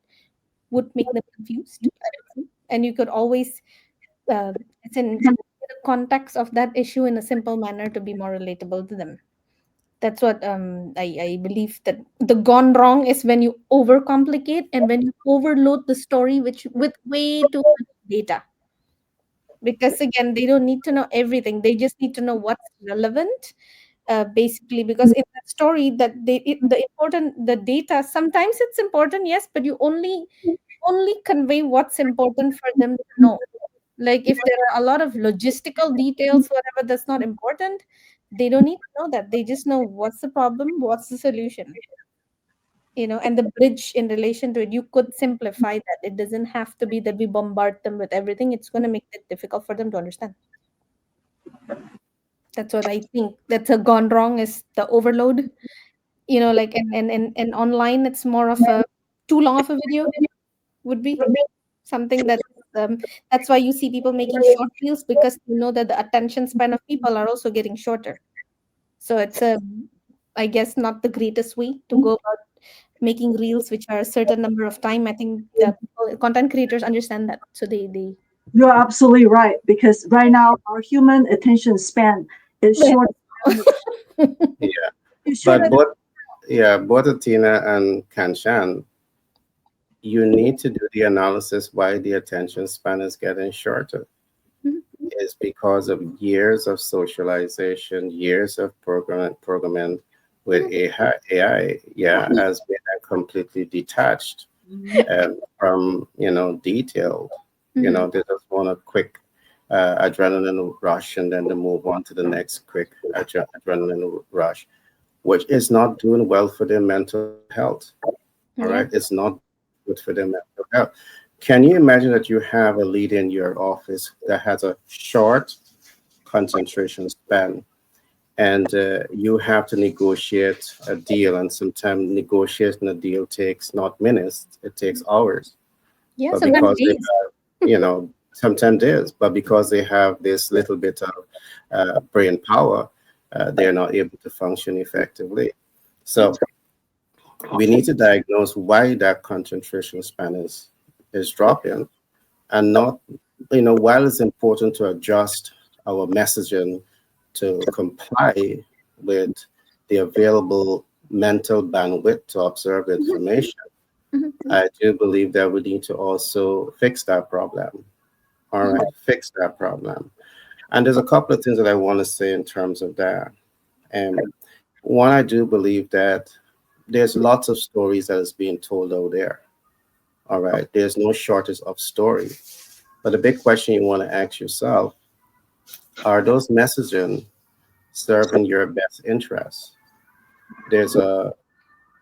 would make them confused. I would say. And you could always it's in the context of that issue in a simple manner to be more relatable to them. That's what I believe, that the gone wrong is when you overcomplicate and when you overload the story which with way too much data. Because again, they don't need to know everything. They just need to know what's relevant, basically. Because in that story, that the important the data, sometimes it's important, yes, but you only convey what's important for them to know. Like if there are a lot of logistical details, whatever, that's not important, they don't need to know that. They just know what's the problem, what's the solution, and the bridge in relation to it. You could simplify that. It doesn't have to be that we bombard them with everything. It's going to make it difficult for them to understand. That's what I think. That's a gone wrong, is the overload. Like and online, it's more of a too long of a video would be something that that's why you see people making short reels, because you know that the attention span of people are also getting shorter. So it's a, I guess, not the greatest way to go about making reels which are a certain number of time. I think the content creators understand that, so they You're absolutely right, because right now our human attention span is short. Yeah. It's shorter But both Athena and Kanchan, you need to do the analysis why the attention span is getting shorter. Mhm. Is because of years of socialization, years of programming with AI, yeah, has been completely detached from detailed. Mhm. They just want a quick adrenaline rush, and then they move on to the next quick adrenaline rush, which is not doing well for their mental health. All right, Yeah. it's not good for their mental health. Can you imagine that you have a leader in your office that has a short concentration span, and you have to negotiate a deal, and sometimes negotiating a deal takes not minutes, it takes hours. Yeah, But sometimes because they days. have, sometimes days, but because they have this little bit of brain power, they're not able to function effectively. Yep. So we need to diagnose why that concentration span is dropping, and not, while it's important to adjust our messaging to comply with the available mental bandwidth to observe information, Mhm. I do believe that we need to also fix that problem. All Mhm. right, fix that problem. And there's a couple of things that I want to say in terms of that. And one, I do believe that there's lots of stories that is being told out there. All right, there's no shortage of story. But the big question you want to ask yourself, are those messaging serving your best interests? There's a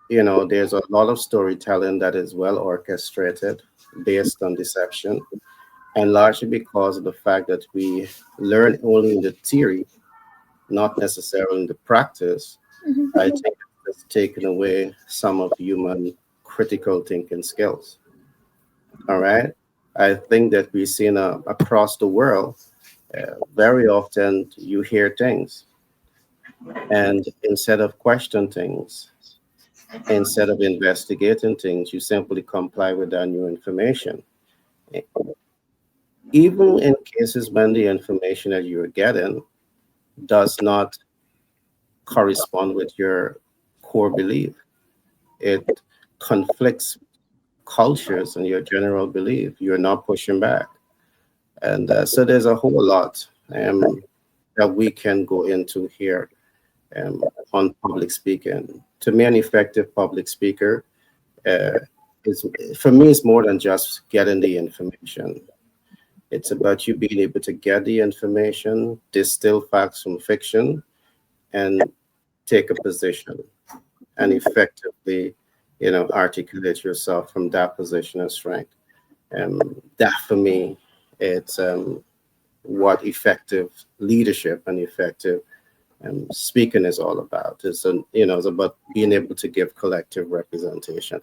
there's a lot of storytelling that is well orchestrated based on deception, and largely because of the fact that we learn only in the theory, not necessarily in the practice. I Mhm. think it's taken away some of human critical thinking skills. All right. I think that we've seen across the world, very often you hear things, and instead of question things, instead of investigating things, you simply comply with that new information. Even in cases when the information that you're getting does not correspond with your core belief, it conflicts cultures and your general belief. You're not pushing back. And so there's a whole lot that we can go into here on public speaking. To me, an effective public speaker uh, is, for me, it's more than just getting the information. It's about you being able to get the information, distill facts from fiction, and take a position and effectively, articulate yourself from that position of strength. That for me, it's what effective leadership and effective speaking is all about. It's about being able to give collective representation.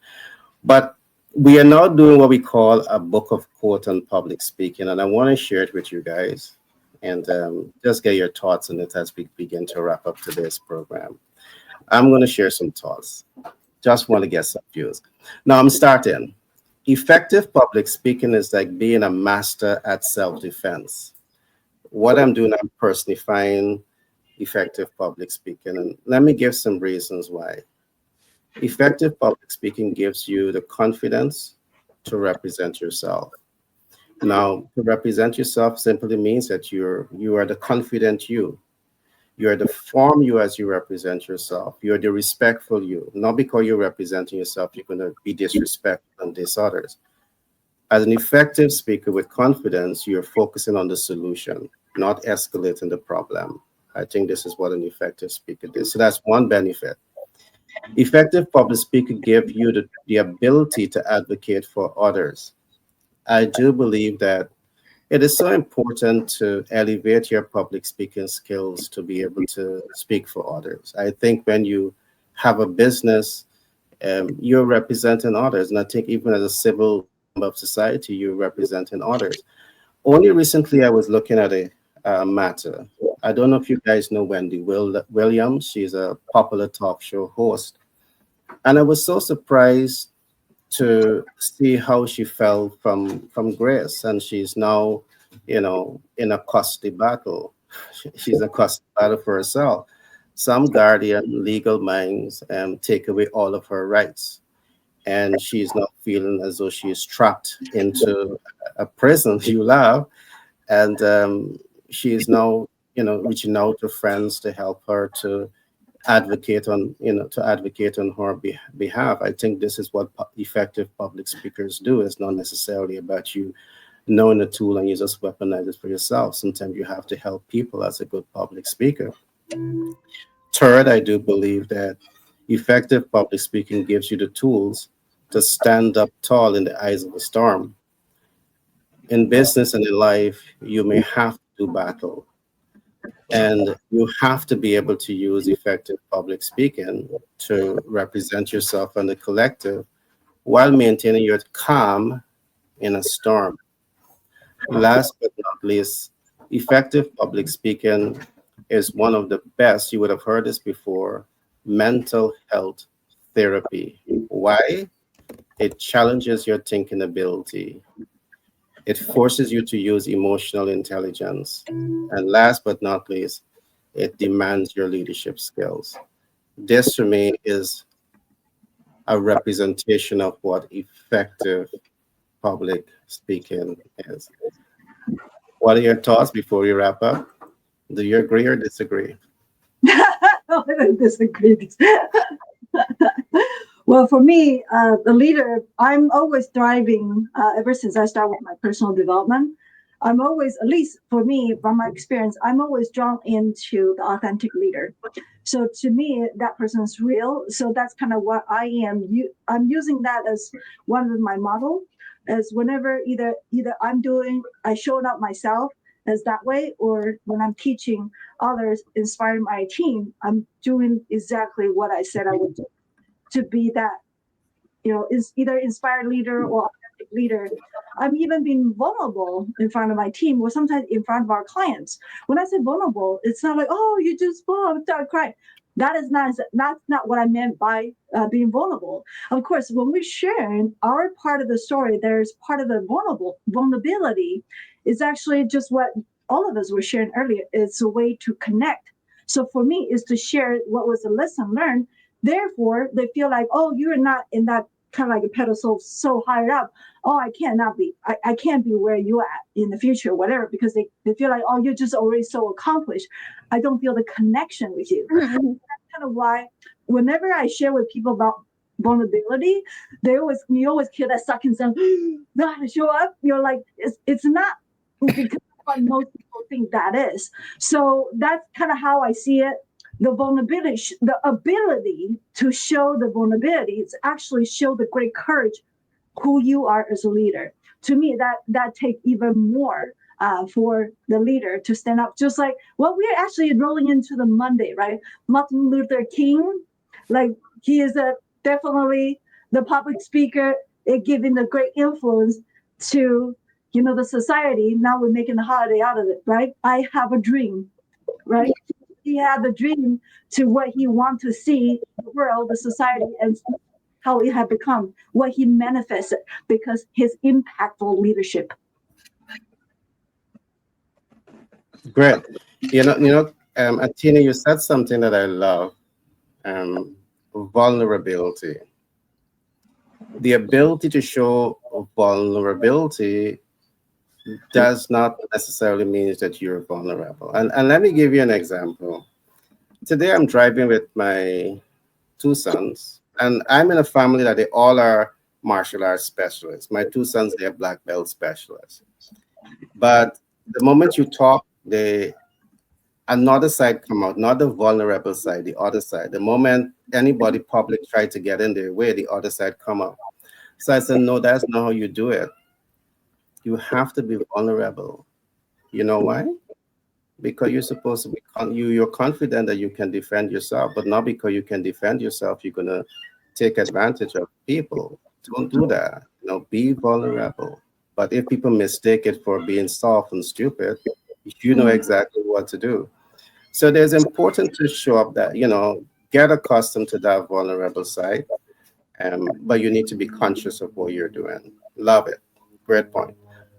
But we are now doing what we call a book of quote on public speaking, and I want to share it with you guys and just get your thoughts on it as we begin to wrap up today's program. I'm going to share some thoughts. Just want to get some views. Now I'm starting. Effective public speaking is like being a master at self-defense. What I'm doing, I'm personifying effective public speaking. And let me give some reasons why. Effective public speaking gives you the confidence to represent yourself. Now, to represent yourself simply means that you are the confident you. You are the form you as you represent yourself. You're the respectful you. Not because you're representing yourself, you're going to be disrespectful and diss others. As an effective speaker with confidence, you're focusing on the solution, not escalating the problem. I think this is what an effective speaker does. So that's one benefit. Effective public speaker give you the ability to advocate for others. I do believe that it is so important to elevate your public speaking skills to be able to speak for others. I think when you have a business, you're representing others. And I think even as a civil member of society, you're representing others. Only recently, I was looking at a matter. I don't know if you guys know Wendy Williams. She's a popular talk show host. And I was so surprised to see how she fell from grace, and she's now, in a custody battle. She's a custody battle for herself. Some guardian legal minds take away all of her rights, and she's now feeling as though she is trapped into a prison. You laugh, and she is now, reaching out to friends to help her to advocate on her behalf. I think this is what effective public speakers do. It's not necessarily about you knowing the tool and you just weaponize it for yourself. Sometimes you have to help people as a good public speaker. Third, I do believe that effective public speaking gives you the tools to stand up tall in the eyes of a storm. In business and in life, you may have to do battle, and you have to be able to use effective public speaking to represent yourself and the collective while maintaining your calm in a storm. Last but not least, effective public speaking is one of the best, you would have heard this before, mental health therapy. Why? It challenges your thinking ability. It forces you to use emotional intelligence. And last but not least, it demands your leadership skills. This for me is a representation of what effective public speaking is. What are your thoughts before we wrap up? Do you agree or disagree? I don't disagree. Well, for me, the leader, I'm always striving, ever since I started with my personal development. I'm always, at least for me, from my experience, I'm always drawn into the authentic leader. So to me, that person is real. So that's kind of what I am. I'm using that as one of my model. As whenever either I showing up myself as that way, or when I'm teaching others, inspiring my team, I'm doing exactly what I said I would do to be that, is either inspired leader or authentic leader. I'm even being vulnerable in front of my team or sometimes in front of our clients. When I say vulnerable, it's not like, oh, you just start crying. That is not, that's not what I meant by being vulnerable. Of course, when we're sharing our part of the story, there's part of the vulnerability is actually just what all of us were sharing earlier. It's a way to connect. So for me, is to share what was a lesson learned. Therefore, they feel like, oh, you're not in that kind of like a pedestal so high up. Oh, I can't be where you at in the future, whatever, because they feel like, oh, you're just already so accomplished. I don't feel the connection with you. Mhm. That's kind of why whenever I share with people about vulnerability, you always hear that sucking sound, not show up. You're like, it's not because what most people think that is. So that's kind of how I see it. The vulnerability, the ability to show the vulnerability, it's actually show the great courage who you are as a leader. To me, that take even more for the leader to stand up. Just like, well, we're actually rolling into the Monday, right? Martin Luther King, like he is definitely the public speaker, giving the great influence to the society. Now we're making a holiday out of it, right? I have a dream, right? He had the dream to what he want to see the world, the society, and how it had become, what he manifested because his impactful leadership. Great. Athena, you said something that I love. Vulnerability. The ability to show vulnerability does not necessarily mean that you're vulnerable. And let me give you an example. Today I'm driving with my two sons, and I'm in a family that they all are martial arts specialists. My two sons, they're black belt specialists. But the moment you talk, another side come out, not the vulnerable side, the other side. The moment anybody public try to get in their way, the other side come out. So I said, no, that's not how you do it. You have to be vulnerable. You know why? Because you're supposed to be you're confident that you can defend yourself, but not because you can defend yourself, you're gonna take advantage of people. Don't do that. Be vulnerable. But if people mistake it for being soft and stupid, you know exactly what to do. So there's important to show up that, get accustomed to that vulnerable side. But you need to be conscious of what you're doing. Love it. Great point.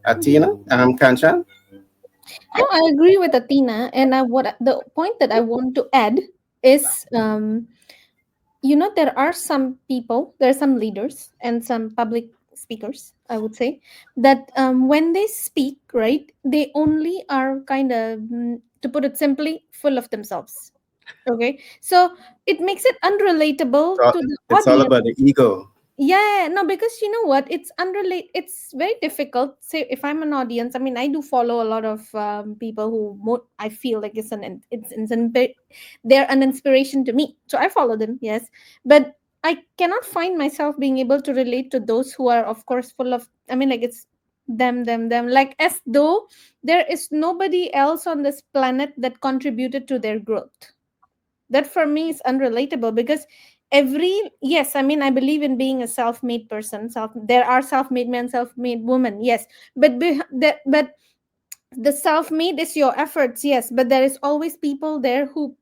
Atina, Kanchan? No, I agree with Athena, and what the point that I want to add is, there are some people, there are some leaders and some public speakers, I would say, that when they speak, right, they only are kind of, to put it simply, full of themselves. Okay, so it makes it unrelatable So to the it's all audience. about the ego. Yeah, no, because you know what, it's unrelated, it's very difficult. Say if I'm an audience, I mean, I do follow a lot of people who I feel like they're an inspiration to me, so I follow them, yes. But I cannot find myself being able to relate to those who are, of course, full of, I mean, like, it's them, like as though there is nobody else on this planet that contributed to their growth. That for me is unrelatable, because yes, I mean, I believe in being a self-made person. There are self-made men, self-made women, yes. But the self-made is your efforts, yes, but there is always people there who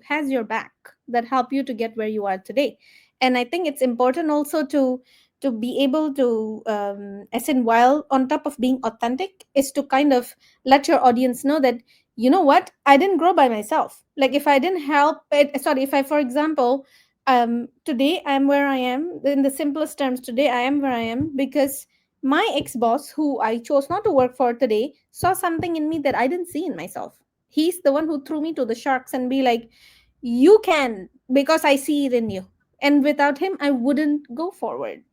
has your back, that help you to get where you are today. And I think it's important also to be able to, as in, while on top of being authentic, is to kind of let your audience know that, you know what, I didn't grow by myself. Like, if I didn't help it, sorry, if I, for example, today I'm where I am, in the simplest terms, today I am where I am because my ex-boss, who I chose not to work for today, saw something in me that I didn't see in myself. He's the one who threw me to the sharks and be like, you can, because I see it in you. And without him, I wouldn't go forward.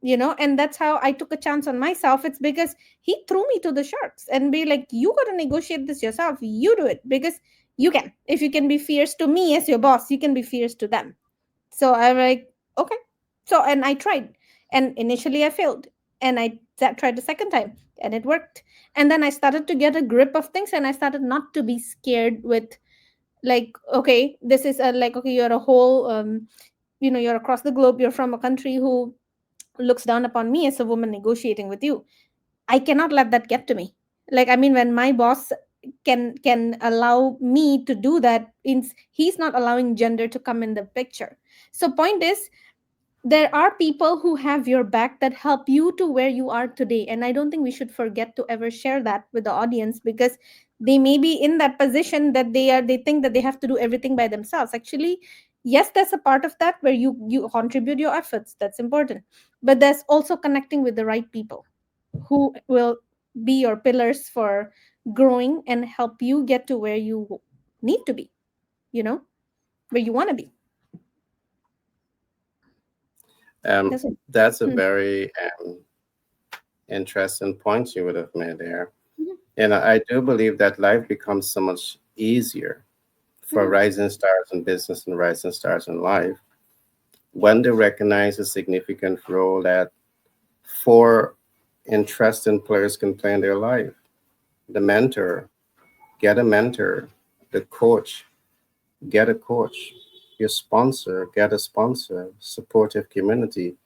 And that's how I took a chance on myself. It's because he threw me to the sharks and be like, you got to negotiate this yourself. You do it because you can. If you can be fierce to me as your boss, you can be fierce to them. So I'm like, okay. So, and I tried. And initially I failed. And I tried the second time and it worked. And then I started to get a grip of things and I started not to be scared with, like, okay, this is a, like, okay, you're a whole, you're across the globe, you're from a country who looks down upon me as a woman negotiating with you. I cannot let that get to me. Like, I mean, when my boss can allow me to do that, means he's not allowing gender to come in the picture. So point is, there are people who have your back that help you to where you are today, and I don't think we should forget to ever share that with the audience, because they may be in that position that they think that they have to do everything by themselves. Actually, yes, there's a part of that where you contribute your efforts, that's important, but there's also connecting with the right people who will be your pillars for growing and help you get to where you need to be, you know where you want to be. That's it. That's a Hmm. very interesting point you would have made there. Mhm. And I do believe that life becomes so much easier for Mhm. rising stars in business and rising stars in life when they recognize a significant role that four interesting players can play in their life: the mentor, get a mentor; the coach, get a coach; your sponsor, get a sponsor; supportive community,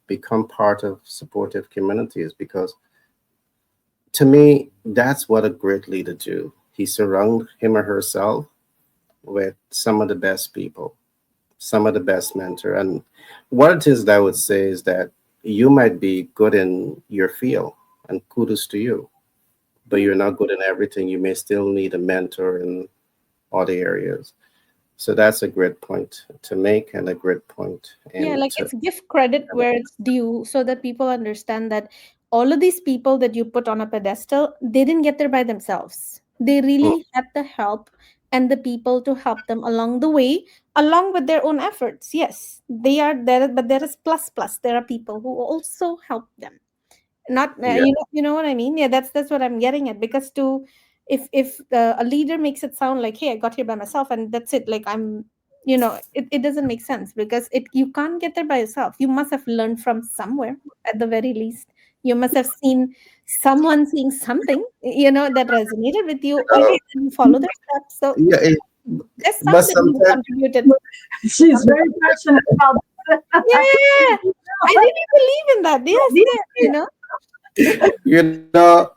become part of supportive communities. Because to me, that's what a great leader do. He surround him or herself with some of the best people, some of the best mentor. And what it is that I would say is that you might be good in your field, and kudos to you, but Yeah. you're not good in everything. You may still need a mentor in other areas. So that's a great point to make, and a great point Yeah, and like to it's give credit where it's due so that people understand that all of these people that you put on a pedestal, they didn't get there by themselves. They Mm, really had the help and the people to help them along the way, along with their own efforts. Yes, they are there, but there is plus plus. There are people who also help them. Not yeah. you know what I mean. Yeah, that's what I'm getting at. Because to if a leader makes it sound like, hey, I got here by myself and that's it, like I'm, it doesn't make sense, because you can't get there by yourself. You must have learned from somewhere. At the very least, you must have seen someone saying something, that resonated with you, or Uh, you follow their steps. So yeah, there's but something you sometimes contributed. She's very passionate about Yeah, I really believe in that. Yes, yes. you know,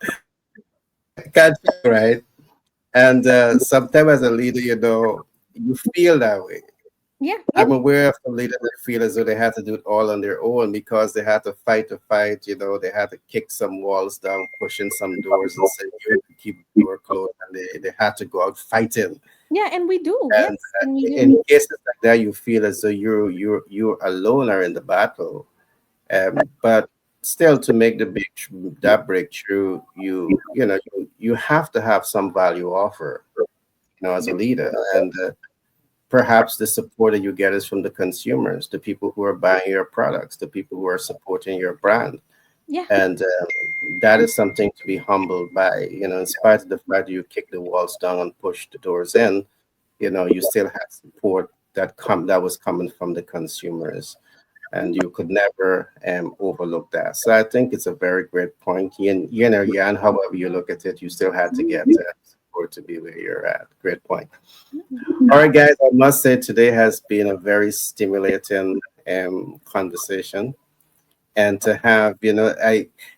catch right. And sometimes as a leader, you feel that way. Yeah, yeah. I'm aware of some leaders that feel as though they had to do it all on their own because they had to fight the fight. They had to kick some walls down, push in some doors, and say you keep the door closed, and they had to go out fighting. Yeah, and we do. And Yes, and we in do. cases like that, you feel as though you're alone or in the battle. But still, to make that breakthrough, you have to have some value offer, as a leader. And perhaps the support that you get is from the consumers, the people who are buying your products, the people who are supporting your brand. Yeah, And that is something to be humbled by. In spite of the fact that you kick the walls down and push the doors in, you still had support that was coming from the consumers, and you could never overlook that. So I think it's a very great point. Yan, however you look at it, you still had to get support to be where you're at. Great point. All right, guys, I must say today has been a very stimulating conversation. And to have,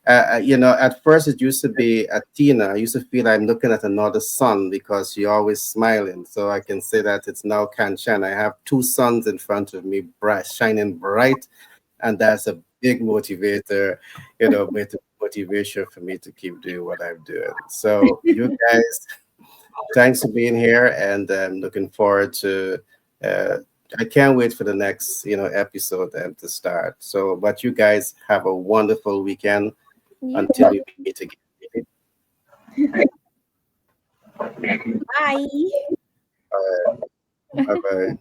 at first it used to be at Tina. I used to feel I'm looking at another sun because you're always smiling. So I can say that it's now Kanchan. I have two suns in front of me, bright, shining bright, and that's a big motivator, motivation for me to keep doing what I'm doing. So you guys, thanks for being here, and I'm looking forward to. Uh, I can't wait for the next, episode and to start. So, but you guys have a wonderful weekend you until we too. meet again. Bye. Bye bye.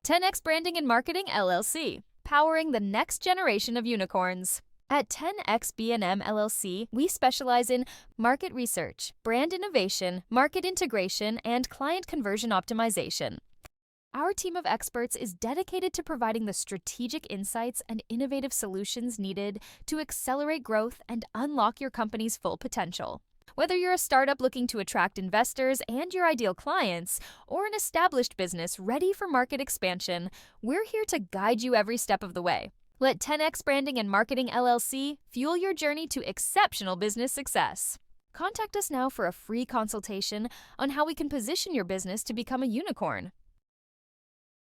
10x Branding and Marketing LLC. powering the next generation of unicorns. At 10X B&M LLC, we specialize in market research, brand innovation, market integration, and client conversion optimization. Our team of experts is dedicated to providing the strategic insights and innovative solutions needed to accelerate growth and unlock your company's full potential. Whether you're a startup looking to attract investors and your ideal clients, or an established business ready for market expansion, we're here to guide you every step of the way. Let 10X Branding and Marketing LLC fuel your journey to exceptional business success. Contact us now for a free consultation on how we can position your business to become a unicorn.